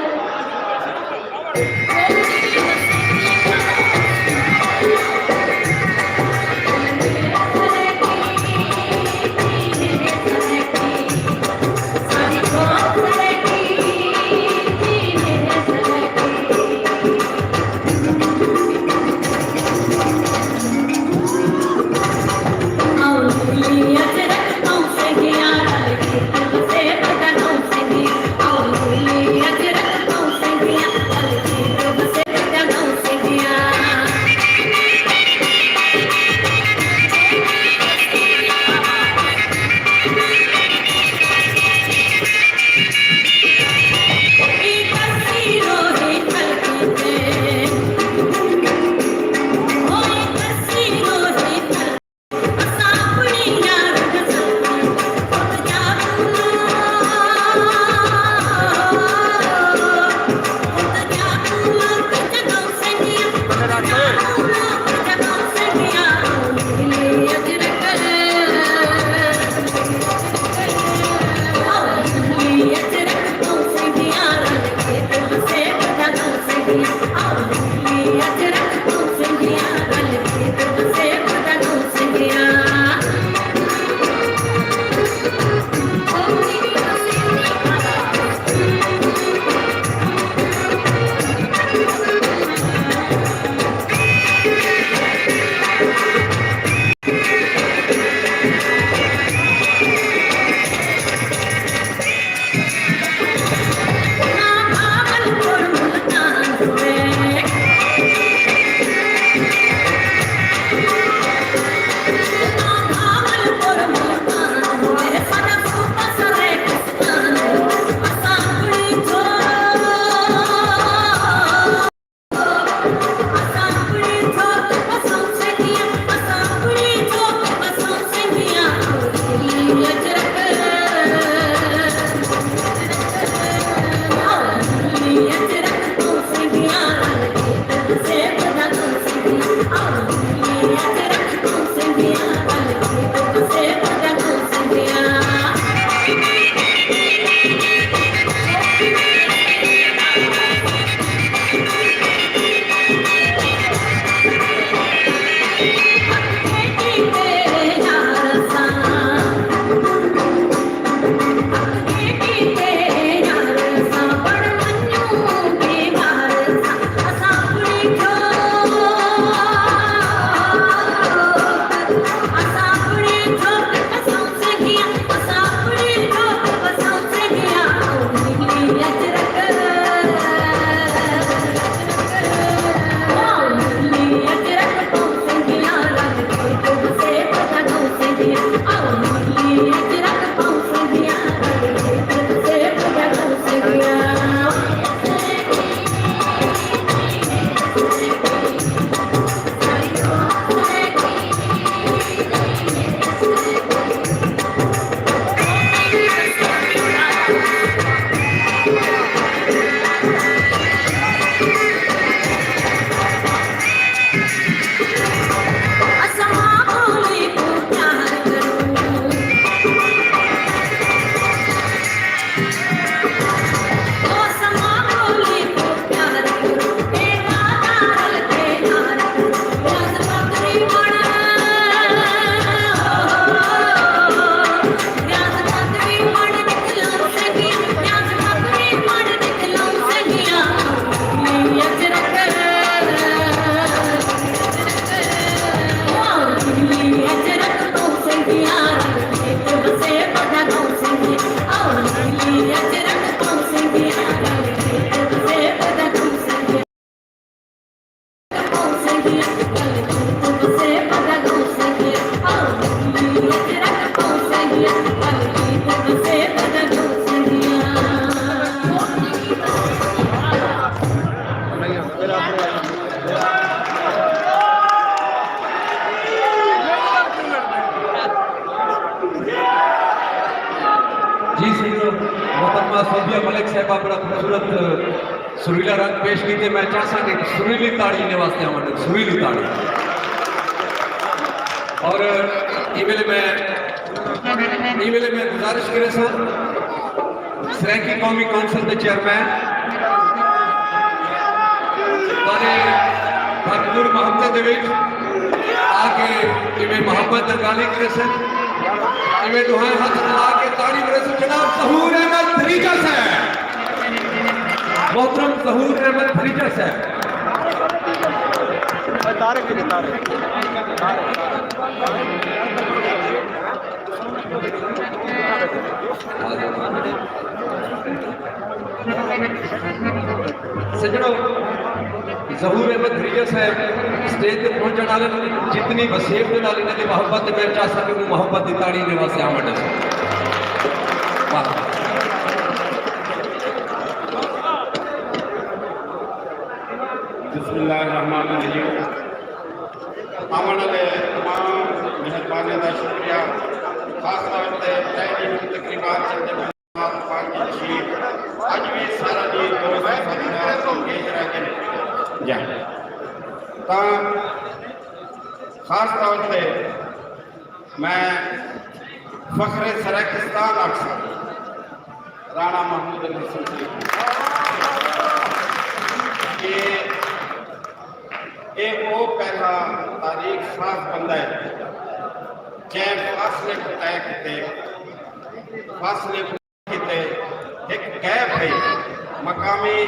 जी सही मोहतरमा सोबिया मलिक साहब बड़ा खूबसूरत सुरीला रंग पेश कीते। मैं चाहता कि सुरीली ताड़ी ने वास्ते आवां सुरीली ताड़ी। और ई वेले मैं गुजारिश करे सर सराइकी कौमी कौंसल के चेयरमैन बारे भरपूर मोहब्बत दे विच आके इवें मोहब्बत गाली करे सर इवें दुहाई हाथ मिला के ताड़ी करे सर जनाब ज़हूर अहमद फरीजा साहब, मोहतरम ज़हूर अहमद फरीजा साहब। तारे के तारे सजनों ज़हूर अहमद फरीजा साहब स्टेज पे पहुंचने वाले जितनी वसीयत के नाल इन्हां दी मोहब्बत मैं चाह सके वो मोहब्बत दी ताड़ी दे वास्ते आमद है। वाह बिस्मिल्लाहिर्रहमानिर्रहीम। आमण वाले तमाम मेहरबानी का शुक्रिया। खास तौर पर पहली तकरीबात चलते अज भी सारा जी खास तौर पर मैं फखरे सराकिस्तान अक्सर राणा महमूद अली हसन ये वो पहला तारीख साफ बंदा है जैन फासले को तय किते फासले किते एक गैप है मकामी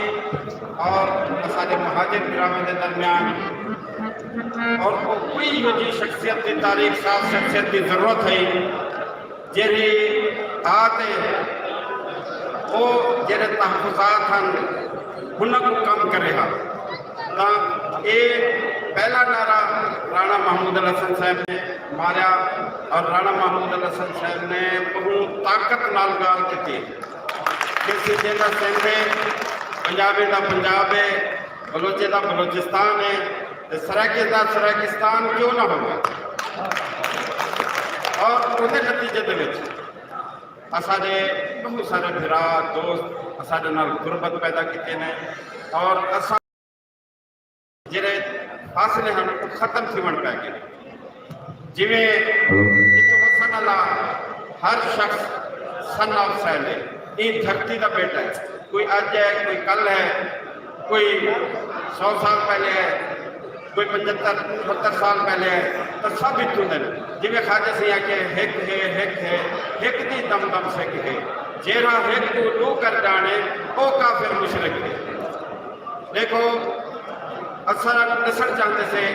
और असारे महाजिर गिरामे के दरमियान और वो कोई वजी शख्सियत की तारीख साफ शख्सियत की जरूरत है जेरी आते वो जेरे तहफुजात हैं उनको कम करे ता ये पहला नारा राणा महमूद अली हसन साहब ने मारिया और राणा महमूद अली हसन साहब ने बहुत ताकत नाल गाल की किसी जिला सेंधे पंजाबी का पंजाब है बलोचे का बलोचिस्तान है तो सराकी का सराकिस्तान क्यों ना होगा। और उसके नतीजे के असारे बहुत सारे भिरा दोस्त असारे नाल गुरबत पैदा किए ने और असा जेरे फासले हैं खत्म थीवन पै गए जिमें इतो वसन वाला हर शख्स सन ऑफ सैल है ये धरती का बेटा है। कोई अज है कोई कल है कोई 100 साल पहले है कोई 75-78 साल पहले है तो सब इतों दिन जिमें खाजा सिंह के हिक है हिक दी दम दम सिख है जेरा हिक को दो कर जाने वो काफिर मुशरिक है। देखो असा दसन चाहते थे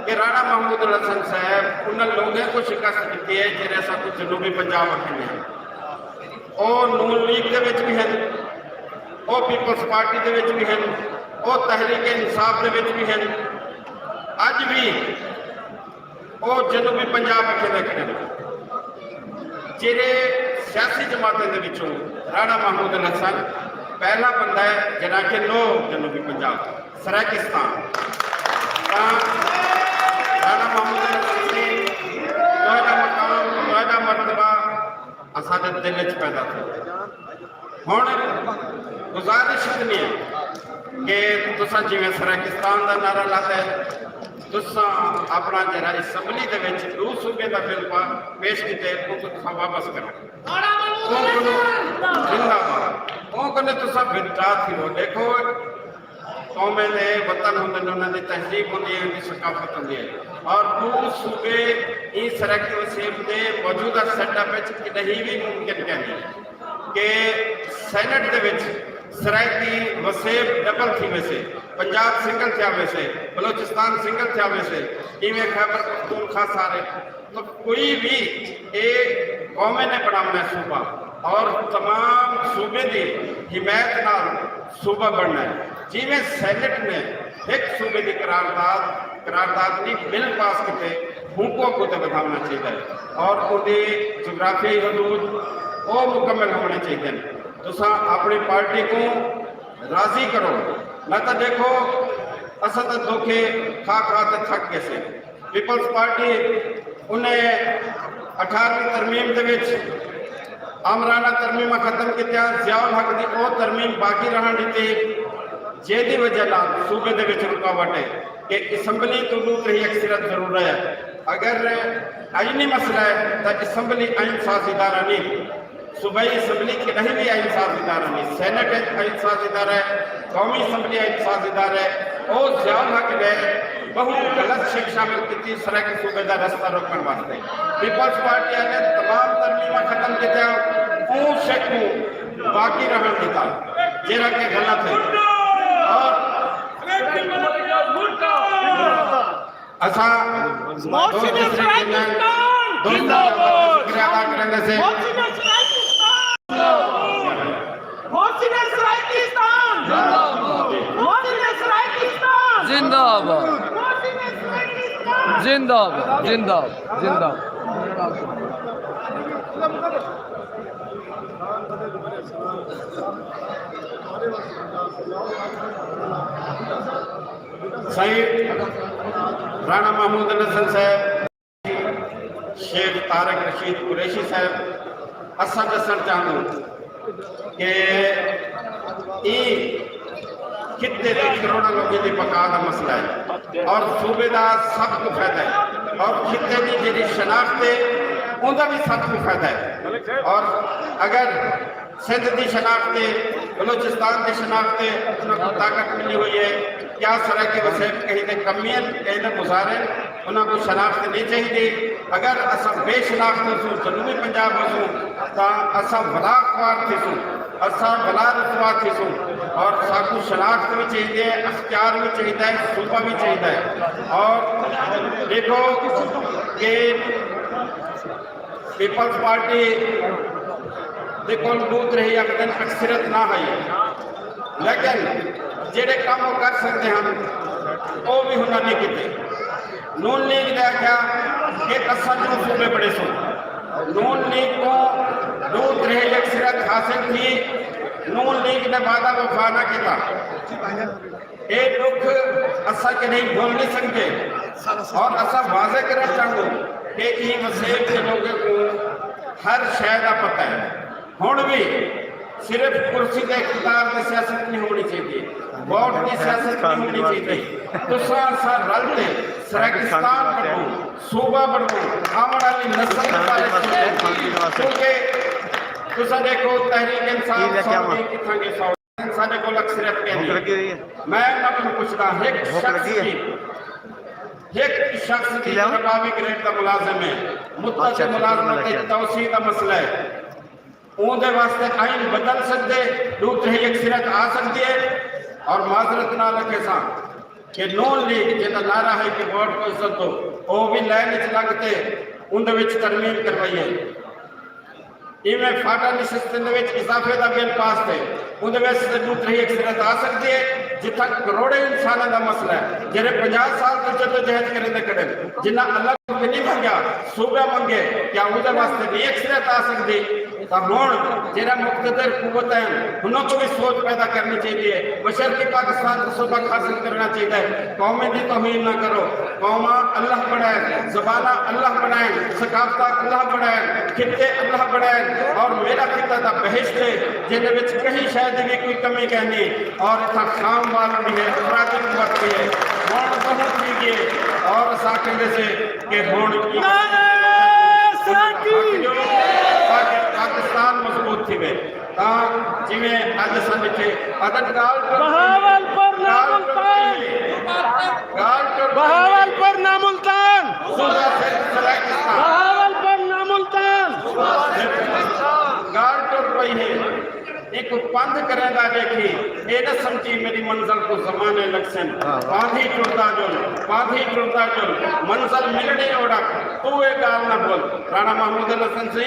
कि राणा महमूद अली हसन साहब उन्होंने लोगों को शिकस्त दी है जिन्हें ऐसा कुछ जनूबी पंजाब रखे हैं और नून लीग के विच भी हैं और पीपल्स पार्टी के विच भी हैं और तहरीक इंसाफ के विच भी हैं अज भी वो जनूबी पंजाब रखे रखते हैं जिहड़े सियासी जमातों के विचों राणा महमूद अली हसन पहला बंदा है जिन्हें कि नो जनूबी पंजाब सराकिस्तान राणा महमूद अली हसन का मकाम का मरतबा असादे दिल च पैदा थे। हुण गुजारिश इतनी है कि तुसां जिवें सराकिस्तान का नारा लाता है तुसां अपना जरा असैम्बली के विच दो सूबे का बिल पेश किए तुसां वापस करो जिंदाबाद वो कने तुसां बिरता थी हो। देखो कौमे दे वतन होंदे ने उन्हां दी तहजीब होंदी है उनकी सकाफत होंदी है और दो सूबे इस सराकी वसीब के मौजूदा सेटअप नहीं भी मुमकिन कहते कि सैनट के विच सराकी वसीब डबल थी वैसे पंजाब सिंगल थिया वैसे बलोचिस्तान सिंगल थिया वैसे इवें खैबर पख्तूनख्वा सारे तो कोई भी एक कौमे ने बनाना सूबा और तमाम सूबे की हिमायत नाल सूबा बनना है जिमें सैनट ने एक सूबे की करारदाद قرارداد نہیں بل پاس کیتے حقوق کو تے بدھانا چاہیے اور اودے جغرافیائی حدود وہ مکمل ہونے چاہیے تسا اپنی پارٹی کو راضی کرو نہ تو دیکھو اصل تو دھوکے کھا کھا تے تھک گئے سے پیپلز پارٹی انہیں 18ویں ترمیم دے وچ آمرانہ ترمیم ختم کیتیا ضیاء الحق دی او ترمیم باقی رہن دیتی جے دی وجہ نال صوبے دے وچ رکاوٹ ہے کہ اسمبلی تو لوگ رہی اکثریت ضرور ہے اگر آئینی مسئلہ ہے تو اسمبلی آئین ساز ادارہ نہیں صوبائی اسمبلی کی نہیں بھی آئین ساز ادارہ نہیں سینٹ آئین ساز ادارہ ہے قومی اسمبلی آئین ساز ادارہ ہے اور ضیاء الحق نے بہت غلط شک شامل کی تھی سرح کے صوبے دا رستہ روکن واسطے پیپلز پارٹی نے تمام ترمیمہ ختم کیتے ہیں اون شک کو باقی رہن دیتا جیرا کہ غلط ہے اور اسا دوست شکریہ ادا کرنے سے زندہ آباد زندہ آباد زندہ آباد زندہ سعید رانا محمود الحسن صاحب شیخ طارق رشید قریشی صاحب اسا دسن چاہوں کہ یہ کتنے کروڑوں لوگوں کی بقا کا مسئلہ ہے اور صوبے دا سب کو فائدہ ہے اور خطے کی جڑی شناخت ہے ان کا بھی سب کو فائدہ ہے اور اگر سندھ کی شناخت ہے بلوچستان کی شناخت ہے انہوں کو طاقت ملی ہوئی ہے کیا سرح کے وسائل کہیں دے کمیاں کہیں دے گزارے انہوں کو شناخت نہیں چاہیے اگر اسا بے شناخت ہو جنوبی پنجاب ہو تو اسا بلا خوار تھی سو اسا بلا رسوا تھی سو اور ساکو شناخت بھی چاہیے اختیار بھی چاہیے صوبہ بھی چاہیے اور دیکھو کہ پیپلز پارٹی دیکھو بوت رہی اگر اکثریت نہ آئی لیکن جڑے کام وہ کر سکتے ہیں وہ بھی ہونا نہیں کیتے نون لیگ نے کیا کہ اساں جو صوبے بڑے سو نون لیگ کو بوت رہی اکثریت حاصل تھی نون لیگ نے وعدہ وفا نہ کیتا ایک دکھ اسا کے نہیں بول نہیں سکتے اور اسا واضح کرنا چاہوں کہ یہ مسئلے کے لوگوں کو ہر شے دا پتہ ہے ہن بھی صرف کرسی کے اقتدار کی سیاست نہیں ہونی چاہیے ووٹ کی سیاست نہیں ہونی چاہیے تو سا رلتے سرکستان بڑھو صوبہ بڑھو آمد والی نسل کیونکہ تسا دیکھو تحریک انصاف سعودی کتھاں کے سعودی ساڈے کول اکثریت کہندی میں نہ پوچھدا ایک شخص کی ربابی گریڈ کا ملازم ہے مدت ملازمت کی توسیع کا مسئلہ ہے اون دے واسطے آئین بدل سکتے لوگ رہی اکثریت آ سکتی ہے اور معذرت نہ رکھے ساں کہ نون لیگ جیتا نعرہ ہے کہ ووٹ کو عزت دو وہ بھی لائن وچ لگتے ان دے وچ ترمیم کروائیے میں فاٹا نشستن دے وچ اضافے دا بل پاس تھے ان دے وچ لوگ رہی اکثریت آ سکتی ہے جتھا کروڑے انسانوں دا مسئلہ ہے جڑے 50 سال تو جدوجہد کرے دے کڑے جنہ اللہ کو نہیں منگیا صوبہ منگے کیا وہ دے واسطے نہیں اکثریت آ سکتی ہون جنہاں مقتدر قوت ہیں انہوں کو بھی سوچ پیدا کرنی چاہیے مشرقی پاکستان کو سبق حاصل کرنا چاہیے قومیں دی توہین نہ کرو قوماں اللہ بڑھائیں زبانہ اللہ بڑھائیں ثقافتہ اللہ بڑھائیں خطے اللہ بڑھائیں اور میرا خطہ دا بہشت ہے جنہیں وچ کہیں شاید بھی کوئی کمی کہنی اور اتنا خام والا بھی ہے افرادی قوت بھی ہے ہون بہت لیجیے اور ساکھنے سے کہ ہون کی پاکستان مضبوط تھی گئے جی میں آج سن لکھے عدد بہاول پر ناملتان گال ٹوٹ پئی ہے ایک پند کرے دا دیکھی اے نہ سمجھی میری منزل کو زمانے لکسن پاندھی ٹرتا جل منزل ملنے اوڑا تو اے گال نہ بول رانا محمود الحسن سے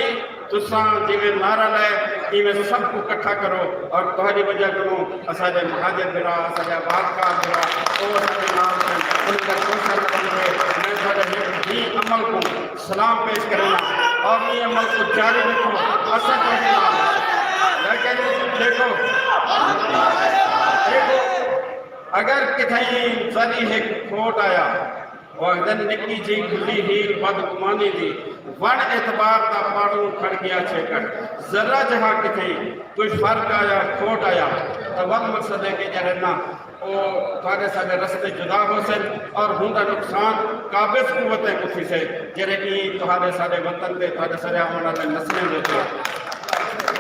तुसां जिवें नारा लाए इवें सब को इकट्ठा करो और तुम्हारी वजह करो असांजे महाजर बिरा असांजा बादशाह बिरा ओ असांजे नाम से उनका कोशिश करेंगे मैं थोड़े ही अमल को सलाम पेश करना और ये अमल को जारी रखो असा लेकिन देखो अगर किथाई जरी एक खोट आया और निकी जी खुली हील बदगुमानी दी वण एतबार का पाड़ू खड़ गया छेकर जरा जहाँ किथे कोई फर्क आया खोट आया तो वक्त मकसद है कि जरे ना वो थोड़े सारे रस्ते जुदा हो सन और हुंदा नुकसान काबिज कुवतें उठी से जरे की तुम्हारे सारे वतन पे थोड़े सारे आने वाले नस्लें होते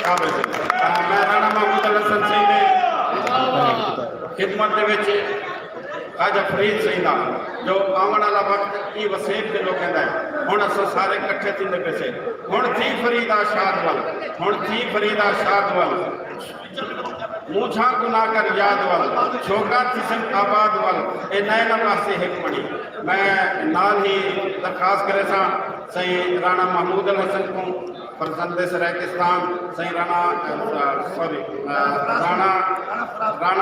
काबिज मैं राणा महमूद हसन सिंह ने खिदमत दे विच खाजा फरीद सिंह दा जो आने वाला वक्त की वसेब के लोग कहता है हुण असां सारे इकट्ठे थींदे पैसे हुण थी फरीदा शाद वल हुण थी फरीदा शाद वल मूछा गुनाह कर याद वल छोका थिसन आबाद वल ए नए नवासी हिक मणी मैं नाल ही दरखास्त करे सा सही राणा महमूद हसन को फरजंद सराकिस्तान सही राणा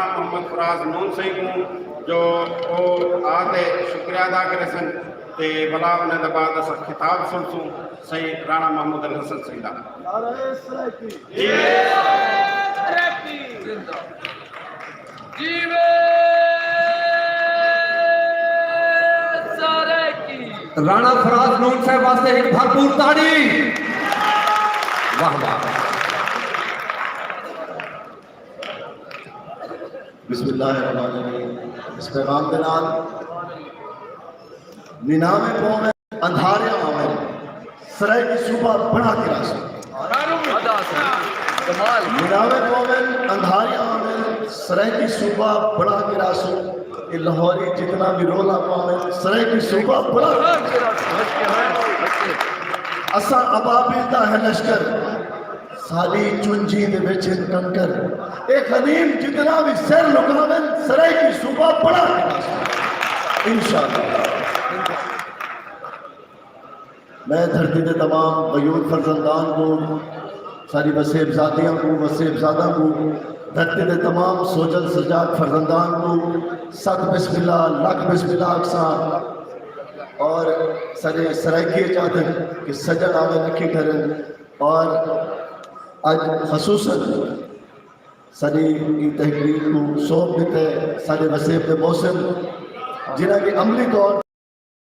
मोहम्मद फराज नून सिंह को जो वो आते शुक्रिया अदा करे सन ते भला उन्हें बाद अस खिताब सुनसूं सही राणा महमूद हसन सिंह दा राणा फराज नून साहब वास्ते एक भरपूर ताड़ी वाह वाह बिस्मिल्लाहिर्रहमानिर्रहीम इस पैगाम के नाल निनामे पौमे अंधारिया आवे सराय की सुबह बना के रास निनामे पौमे अंधारिया आवे सराय की सुबह बना के रासो ये लाहौरी जितना भी रोला पावे सराय की सुबह बना के रासो असा अबाबिल दा है लश्कर साली चुंजी दे विच कंकर एक खदीम जितना भी सिर लुकावन सराय की सुबह बड़ा इंशाअल्लाह मैं धरती के तमाम गयूर फर्जंदान को सारी वसेबजादियों को वसेबजादा को धरती के तमाम सोजल सजाद फर्जंदान को सत बिस्मिल्लाह लख बिस्मिल्लाह अक्सा और सारे सरायकी चाहते कि सजन आगे नक्की करें और आज खसूसन सारी तहरीर को सौंप देते सारे वसेब के मौसम जिन्हें कि अमली तौर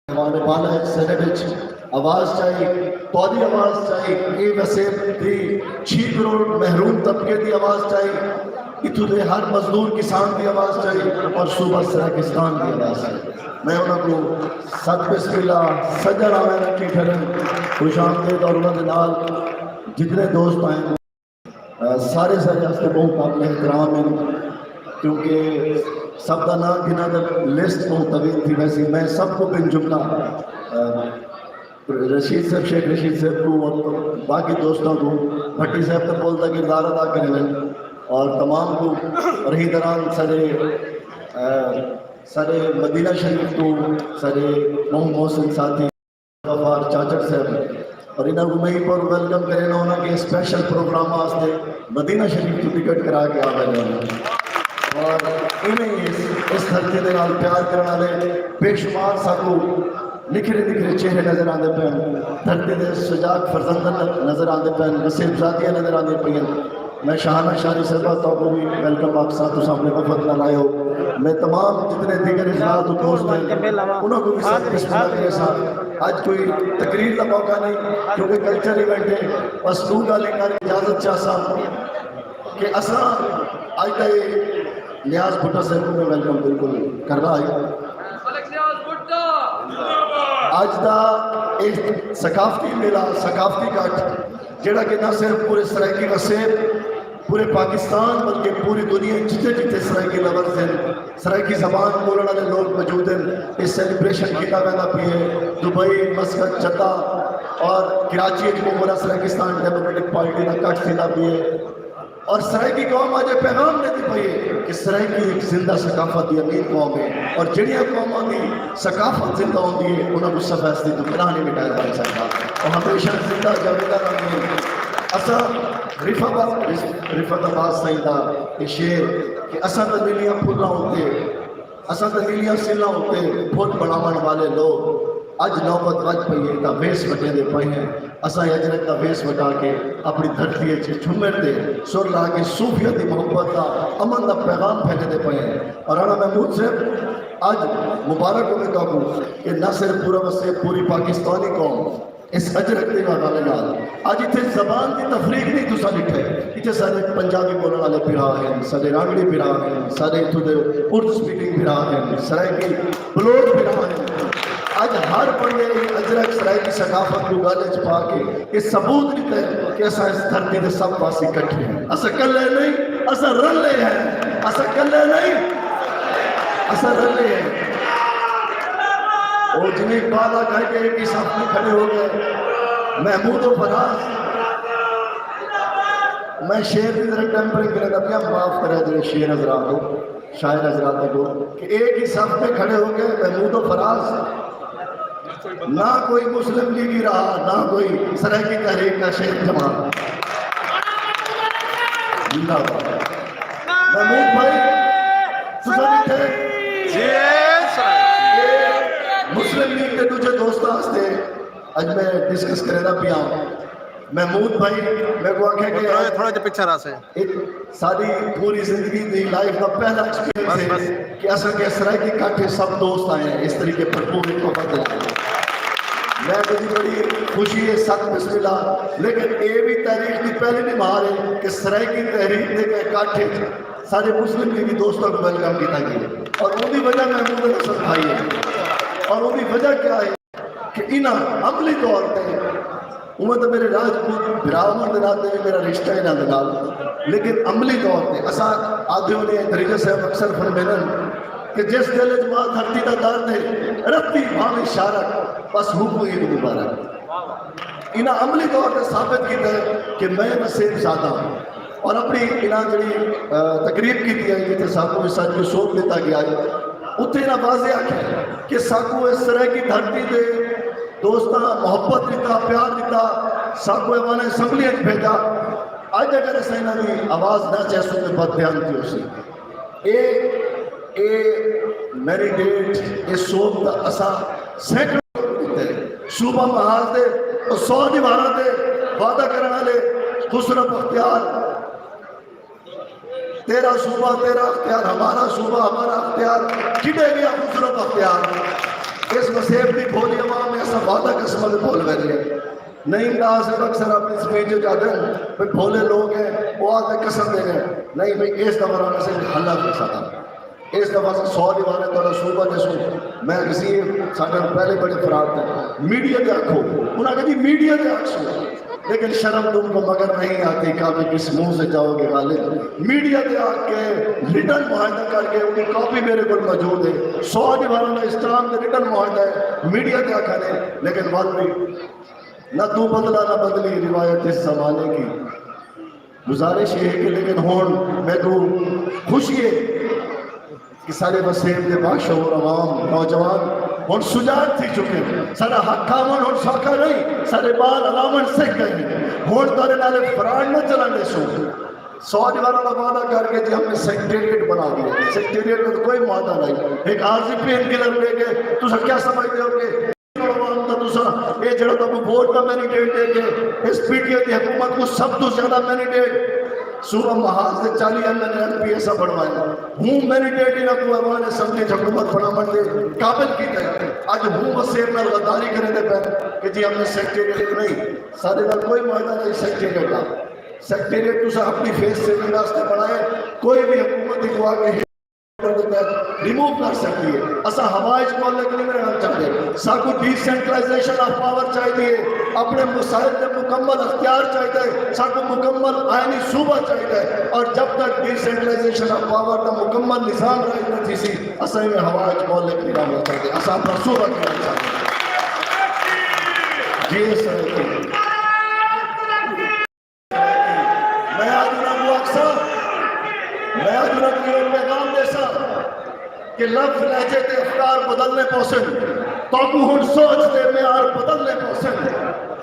हमारे बाला सरे विच आवाज़ चाहिए पौधी आवाज़ चाहिए ये वसेब की 6 करोड़ महरूम तबके की आवाज़ चाहिए इतों दे हर मजदूर किसान की आवाज़ चाहिए और सूबा सराकिस्तान की आवाज़ चाहिए मैं उन्होंने सत बिस्मिल्लाह सजन आवे रखी करें खुश आमदीद और उन्होंने नाल जितने दोस्त आए सारे वास्ते बहुत काबिल एहतराम है क्योंकि सब का नाम गिना लिस्ट बहुत तवील थी वैसे मैं सबको बिन जुमला रशीद साहब शेख रशीद साहब को और बाकी दोस्तों को भट्टी साहब तो बोलता किरदार अदा करें और तमाम को रही दौरान सारे मदीना शरीफ को सारे मोहम्मद मोहसिन साथी चाचक साहब और इन्होंने को वहीं पर वेलकम करें उन्होंने स्पेशल प्रोग्राम वास्ते मदीना शरीफ की टिकट करा के आ गए और इन्हें इस धरती के नाल प्यार करने वाले बेशुमार साकू निखरे निखरे चेहरे नजर आते पे धरती के सुजाग फरजंदन नजर आते पे वसेबजादियां नजर आती पे मैं शाहाना शारी सरबा तो भी वेलकम आप साथ सामने वफद न लाए हो मैं तमाम जितने दीगर इजलात दोस्त हैं उन्होंने को भी साथ बिस्मिल्लाह के साथ आज कोई तकरीर का मौका नहीं क्योंकि कल्चर इवेंट है बस तू गाली कर इजाजत चाहता कि असा आज का न्याज भुट्टा साहब को मैं वेलकम बिल्कुल कर रहा है आज का एक सकाफती मेला सकाफती घाट जेड़ा कि ना सिर्फ पूरे सरायकी वसेब पूरे पाकिस्तान बल्कि पूरी दुनिया जिते जिते सरायकी लफ्ज़ हैं सरायकी ज़बान बोलने वाले लोग मौजूद हैं इस सेलिब्रेशन किया गया भी है दुबई मस्कत जद्दा और कराची को पूरा सरायकिस्तान डेमोक्रेटिक पार्टी का कट सीधा भी है और सरायकी कौम आज पैगाम देती पई है कि सरायकी एक जिंदा सकाफत की अमीर कौम है और जड़िया कौमों की सकाफत जिंदा होती है उन्होंने सफैसती तो करा नहीं मिटाया जा सकता और हमेशा जिंदा जावेदा रहेंगे اسا رفت آباد سائیں دا شیر کہ اسا تو نیلیاں پھلاں ہوتے اسا تو نیلیاں سیلاں ہوتے پھول بناون والے لوگ اج نوبت وج پئی ہے تا ویس وٹے دے پئے ہیں اسا اجرک کا ویس وٹا کے اپنی دھرتی وچ جھومر دے سر لا کے صوفیت دی محبت دا امن دا پیغام پھیلے دے پئے ہیں اور رانا محمود صاحب آج مبارک ہوئے تو کہ نہ صرف پورا وسے پوری پاکستانی قوم اس اجرک دے والے نال آج اتنے زبان کی تفریق نہیں تسا لکھے اتنے سارے پنجابی بولنے والے بھرا ہیں سارے رانگڑی بھرا ہیں سارے اتوں دے اردو سپیکنگ بھرا ہیں سرائکی بلوچ بھرا ہیں آج ہر بندے اجرک سرائکی ثقافت کو گالے چ پا کے یہ ثبوت دیتا ہے کہ اسا اس دھرتی دے سب پاس اکٹھے ہیں اسا کلے نہیں اسا رلے ہیں اسا کلے نہیں اسا رلے ہیں اور جنہیں اقبالہ کہہ کے ایک ہی صف میں کھڑے ہو گئے محمود و فراز میں شیر کی طرح ٹیمپرنگ کرے گا پیا معاف کرے جنہیں شیر حضرات ہو شاعر حضرات کو کہ ایک ہی صف میں کھڑے ہو گئے محمود و فراز نہ کوئی مسلم لیگی رہا نہ کوئی سرائکی تحریک کا شیر جماعت محمود بھائی سسانی تھے مسلم لیگ کے دوسرے دوستوں ہستے اج میں ڈسکس کرے نا پیا محمود بھائی میں کو آکھے کہ تھوڑا جا پیچھے راسے ساری پوری زندگی دی لائف کا پہلا ایکسپیرینس ہے کہ اصل کے سرائکی کاٹھے سب دوست آئے ہیں اس طریقے پر پوری کو پتہ لگا میں مجھے بڑی خوشی ہے ساتھ بسم اللہ لیکن یہ بھی تحریک کی پہلی نہیں مہار ہے کہ سرائکی تحریک دے کے کاٹھے سارے مسلم لیگی دوستوں کو ویلکم کیتا گیا اور ان کی وجہ محمود نصر بھائی ہے اور ان کی وجہ کیا ہے کہ انہاں عملی طور پہ امت میرے راجپوت براہمن دے ناتے بھی میرا رشتہ ہے نہ نال لیکن عملی طور پہ اسا آدھیوں نے درجہ صاحب اکثر فرمیدن کہ جس دل جماعت دھرتی دا درد ہے رتی بھاوے شارک بس حکم عید مبارک انہاں عملی طور پہ ثابت کیتا ہے کہ میں وسیم زادہ ہوں اور اپنی انہاں جڑی تقریب کی ہے جتنے ساکو اس ساتھ جو سوک لیتا گیا ہے اتنے نہ واضح آکھے کہ ساکو اس طرح کی دھرتی دے دوستاں محبت دیتا پیار دیتا ساکو ایوانے اسمبلی اچھ بھیجا آج اگر اس نے بھی آواز نہ چاہے سو میں بد بیان کی اسی اے میری ڈیٹ اے سوک دا اسا سینکڑوں دیتے صوبہ محاذ دے اور 100 دیوارہ دے وعدہ کرنا لے خسرت اختیار تیرا صوبہ تیرا اختیار ہمارا صوبہ ہمارا اختیار کھڑے گیا خسرت اختیار اس مسیب بھی بھولی عوام میں ایسا وعدہ قسمت بھول گئے نہیں کہا سے اکثر اپنی سپیچ جاتے ہیں بھئی بھولے لوگ ہیں وہ آتے قسم دے گئے نہیں بھئی اس دفعہ آنے سے حلہ کر سکتا اس دفعہ سے 100 دیوانے تو صوبہ جسو میں کسی ساٹھر پہلے بڑے فرار تھے میڈیا دے آنکھو انہاں کہتی میڈیا دے آنکھو لیکن شرم تم کو مگر نہیں آتی کافی کس منہ سے جاؤ گے غالب میڈیا دے آ کے ریٹن معاہدہ کر کے ان کی کاپی میرے کو موجود ہے 100 دیواروں نے اسلام کے ریٹن معاہدہ ہے میڈیا دے آ کھانے لیکن بات بھی نہ تو بدلا نہ بدلی روایت اس زمانے کی گزارش یہ ہے کہ لیکن ہون میں تو خوشی ہے کہ سارے وسیم دے باشعور عوام نوجوان ہون سجاد تھی چکے سارا حق کامن ہون سوکھا نہیں سارے بال علامن سکھ گئے ہون دارے نالے فران نہ چلانے سو 100 دیواروں کا وعدہ کر کے جی ہم نے سیکٹریٹ بنا دیا سیکٹریٹ میں تو کوئی وعدہ نہیں ایک عارضی پین کلر لے کے تو سب کیا سمجھتے ہو کہ یہ جڑا تو ووٹ کا مینیڈیٹ دے کے اس پی ٹی اے کی حکومت کو سب تو زیادہ مینیڈیٹ صوبہ محاذ سے 40 ایم پی ایسا بڑھوایا ہوں مینیڈیٹ نہ کو ایوان اسمبلی حکومت بنا منڈے قابل کی گئے آج ہوں وسیم میں غداری کرنے دے پہ کہ جی ہم نے سیکٹریٹ نہیں سارے نہ کوئی معاہدہ نہیں سیکٹریٹ کا سیکٹریٹ تو سا اپنی فیس سے بھی راستے بڑھائے کوئی بھی حکومت ہی کو آگے ریموو کر سکتی ہے اسا ہوائج کو اللہ کے لیے رہنا چاہتے ساکو ڈیسنٹرائزیشن آف پاور چاہیے اپنے مسائل میں مکمل اختیار چاہیے ساکو مکمل آئینی صوبہ چاہیے اور جب تک ڈیسنٹرائزیشن آف پاور کا مکمل نظام رہی نہ تھی سی اسا میں ہوائج کو اللہ کے لیے رہنا چاہتے اسا اپنا صوبہ کرنا چاہتے جی سر میں آج انہوں اکثر میں آج انہوں پیغام دے سا کہ لفظ لہجے تے افکار بدلنے پوسن تاکو ہن سوچ دے معیار بدلنے پوسن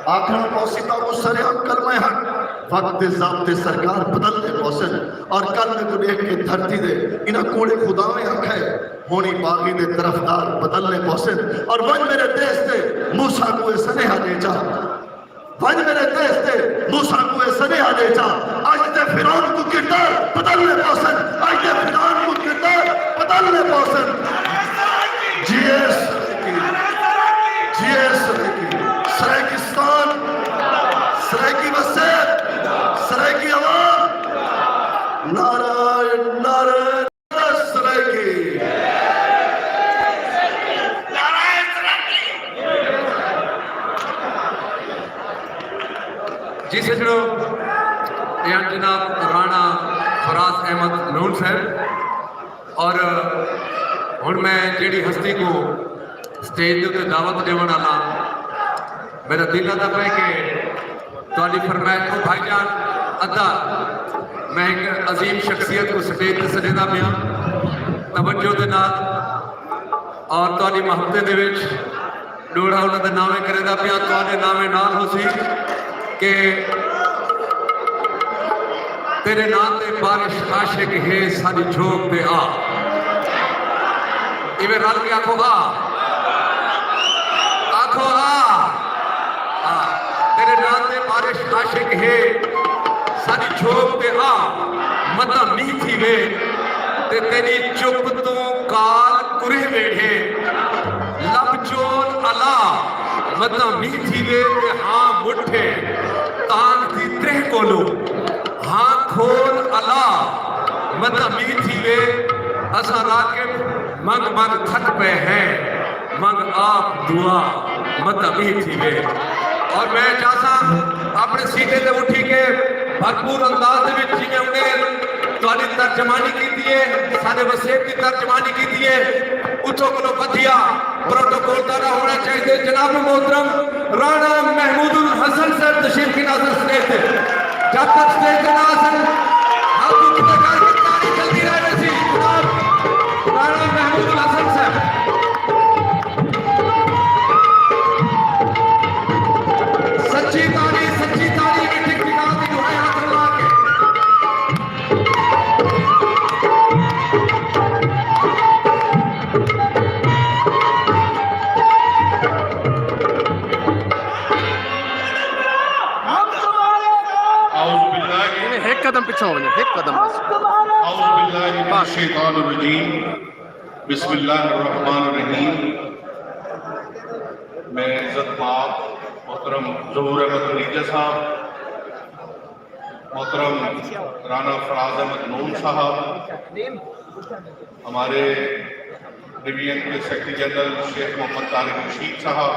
آخر پوسی تاکو سرعام کلمہ حق وقت دے ضابطے سرکار بدلنے پوسن اور کل میں کو دیکھ کے دھرتی دے انہاں کوڑے خدا میں آکھا ہے ہونی باغی دے طرفدار بدلنے پوسن اور ون میرے دیس دے موسیٰ کو سنیہا دے جا ون میرے دیس دے موسیٰ کو سنیہا دے جا آج دے فرعون کو کردار بدلنے پوسن آج دے فرعون کو کردار بدلنے پوسن سرائکستان سرائکی وسیع سرائکی عوام نعرہ نعرہ سرائکی جی سجڑو یہ جناب رانا فراز احمد نون صاحب اور ہن میں جیڑی ہستی کو سٹیج دے دعوت دیون والا میرا دل آتا پہ کہ تواڈی فرمائش کو بھائی جان ادا میں ایک عظیم شخصیت کو سٹیج تے سجدا پیا توجہ دے نال اور تواڈی محبت دے وچ ڈوڑا انہاں دے نامے کردا پیا تواڈے نامے نال ہو سی کہ تیرے نام تے بارش عاشق ہے ساری جھوک دے آ ایویں رل کے آکھو آ آکھو آ تیرے نام تے بارش عاشق ہے ساری جھوک دے آ متا میٹھی وے تے تیری چپ تو کال کرے بیٹھے لب چون علا متا میٹھی وے تے ہاں مٹھے تان دی ترہ کولو ہاں کھول علا متا میٹھی وے اسا راکب منگ منگ تھک پہ ہیں منگ آپ دعا متا میٹھی وے اور میں چاہتا اپنے سیٹے دے اٹھی کے بھرپور انداز دے وچ جی انہیں تواڈی ترجمانی کیتی ہے سارے وسیب کی ترجمانی کیتی ہے اتھوں کو بدھیا پروٹوکول دارا ہونا چاہیے جناب محترم رانا محمود الحسن صاحب تشریف کی ناظر سٹیج تے جب تک سٹیج تے نہ آسن ہم کو کتے کار کی تاریخ چلتی رہنے سی جناب رانا محمود الحسن صاحب سچی تاریخ کی ٹھیک ٹھکانہ کی دعائیں ہاتھ اللہ کے ایک قدم پیچھے ہو جائے ایک قدم بس اعوذ باللہ من الشیطان الرجیم بسم اللہ الرحمن الرحیم میں عزت مآب محترم ظہور احمد خلیجہ صاحب محترم رانا فراز احمد نون صاحب ہمارے ڈویژن کے سیکرٹری جنرل شیخ محمد طارق رشید صاحب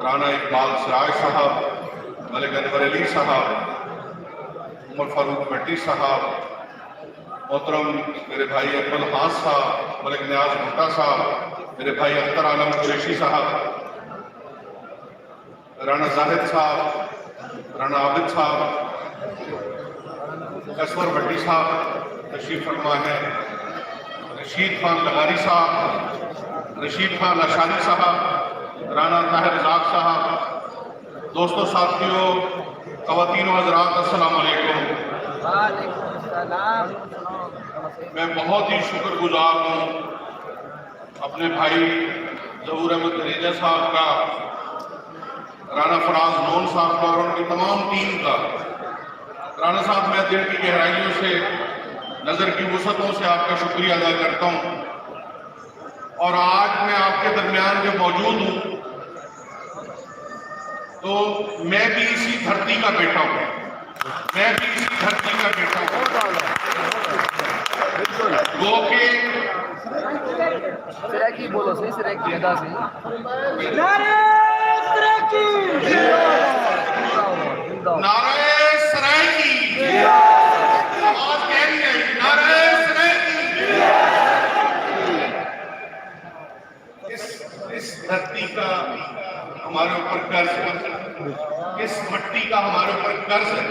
رانا اقبال سراج صاحب ملک انور علی صاحب عمر فاروق بھٹی صاحب محترم میرے بھائی اکمل خاص صاحب ملک نیاز بھٹا صاحب میرے بھائی اختر عالم قریشی صاحب رانا زاہد صاحب رانا عابد صاحب اسور بھٹی صاحب تشریف فرما ہے رشید خان لغاری صاحب رشید خان اشانی صاحب رانا طاہر رزاق صاحب دوستوں ساتھیوں خواتین و حضرات السلام علیکم میں بہت ہی شکر گزار ہوں اپنے بھائی ظہور احمد خلیجہ صاحب کا رانا فراز نون صاحب کا اور ان کی تمام ٹیم کا رانا صاحب میں دل کی گہرائیوں سے نظر کی وسعتوں سے آپ کا شکریہ ادا کرتا ہوں اور آج میں آپ کے درمیان جو موجود ہوں تو میں بھی اسی دھرتی کا بیٹا ہوں میں بھی اسی دھرتی کا بیٹا ہوں گو کہ سرائکی بولو سی سرائکی ادا سی نعرہ سرائکی آواز کہہ رہی ہے نعرہ سرائکی اس دھرتی کا ہمارے اوپر قرض ہے اس مٹی کا ہمارے اوپر قرض ہے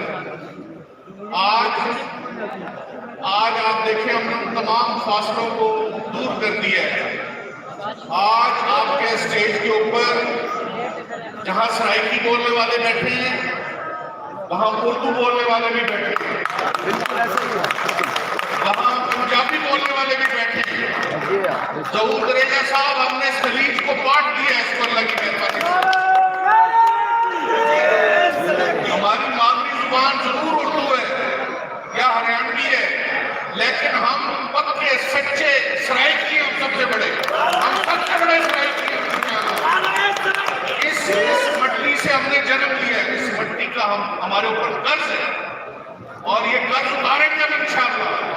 آج آپ دیکھیں ہم نے تمام فاصلوں کو دور کر دیا ہے آج آپ کے اسٹیج کے اوپر جہاں سرائکی بولنے والے بیٹھے ہیں वहाँ उर्दू बोलने वाले भी बैठे हैं, वहाँ पंजाबी बोलने वाले भी बैठे हैं। ज़हूर दरेजा साहब, हमने खलीज को बांट दिया इस पर लगी मेहरबानी से। हमारी मादरी जुबान जरूर उर्दू है या हरियाणवी है, लेकिन हम पक्के सच्चे सराइकी, हम सबसे बड़े, हम सबसे बड़े सराइकी हैं। इस मट्टी से हमने जन्म लिया है, इस मट्टी का हमारे ऊपर कर्ज है और ये कर्ज उतारेंगे हम इंशाअल्लाह।